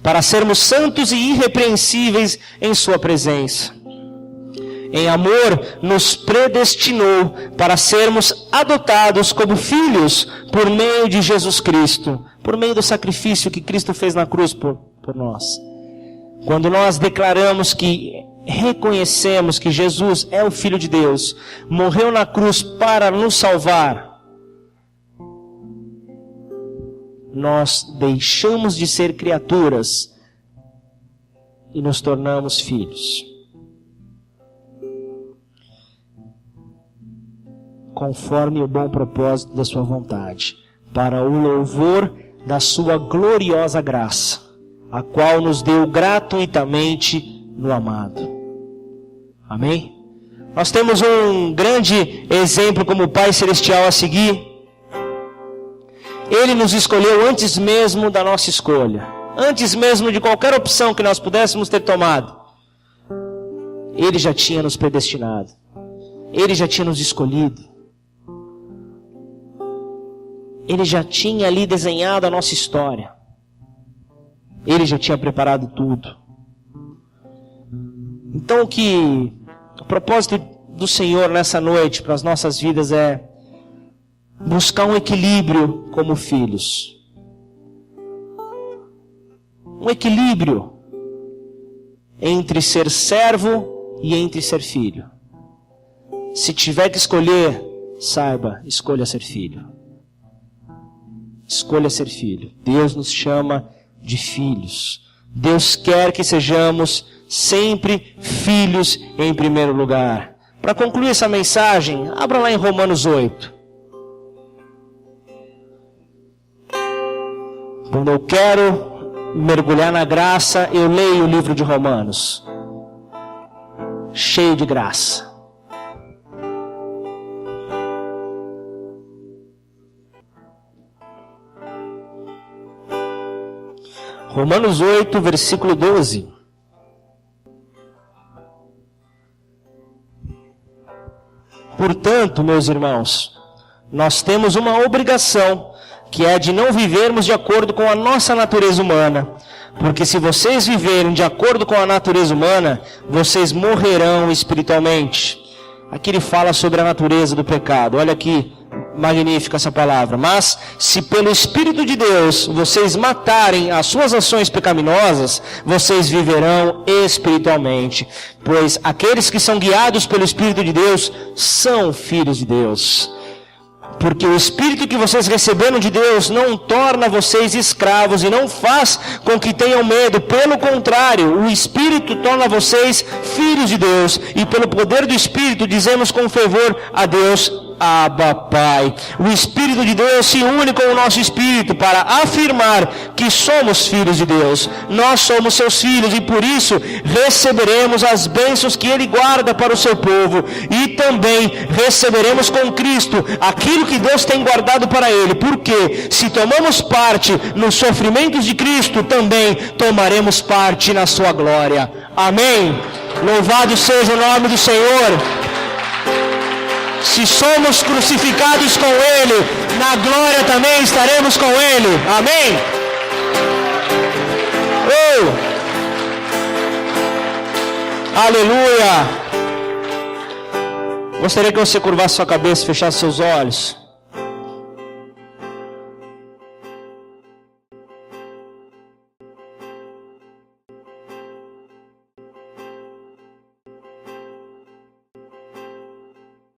para sermos santos e irrepreensíveis em sua presença. Em amor, nos predestinou para sermos adotados como filhos por meio de Jesus Cristo, por meio do sacrifício que Cristo fez na cruz por nós. Quando nós declaramos que reconhecemos que Jesus é o Filho de Deus, morreu na cruz para nos salvar, nós deixamos de ser criaturas e nos tornamos filhos. Conforme o bom propósito da sua vontade, para o louvor da sua gloriosa graça, a qual nos deu gratuitamente no amado. Amém? Nós temos um grande exemplo como Pai Celestial a seguir. Ele nos escolheu antes mesmo da nossa escolha, antes mesmo de qualquer opção que nós pudéssemos ter tomado. Ele já tinha nos predestinado, Ele já tinha nos escolhido, Ele já tinha ali desenhado a nossa história, Ele já tinha preparado tudo. Então o propósito do Senhor nessa noite para as nossas vidas é buscar um equilíbrio como filhos. Um equilíbrio entre ser servo e entre ser filho. Se tiver que escolher, saiba, escolha ser filho. Escolha ser filho. Deus nos chama de filhos. Deus quer que sejamos sempre filhos em primeiro lugar. Para concluir essa mensagem, abra lá em Romanos 8. Quando eu quero mergulhar na graça, eu leio o livro de Romanos. Cheio de graça. Romanos 8, versículo 12. Portanto, meus irmãos, nós temos uma obrigação, que é de não vivermos de acordo com a nossa natureza humana. Porque se vocês viverem de acordo com a natureza humana, vocês morrerão espiritualmente. Aqui ele fala sobre a natureza do pecado. Olha aqui, magnífica essa palavra. Mas se pelo Espírito de Deus vocês matarem as suas ações pecaminosas, vocês viverão espiritualmente. Pois aqueles que são guiados pelo Espírito de Deus são filhos de Deus. Porque o Espírito que vocês receberam de Deus não torna vocês escravos e não faz com que tenham medo. Pelo contrário, o Espírito torna vocês filhos de Deus. E pelo poder do Espírito dizemos com fervor a Deus: Abba, Pai. O Espírito de Deus se une com o nosso Espírito para afirmar que somos filhos de Deus. Nós somos seus filhos e por isso receberemos as bênçãos que Ele guarda para o seu povo. E também receberemos com Cristo aquilo que Deus tem guardado para Ele. Porque se tomamos parte nos sofrimentos de Cristo, também tomaremos parte na sua glória. Amém. Louvado seja o nome do Senhor. Se somos crucificados com Ele, na glória também estaremos com Ele. Amém? Aleluia! Gostaria que você curvasse sua cabeça e fechasse seus olhos.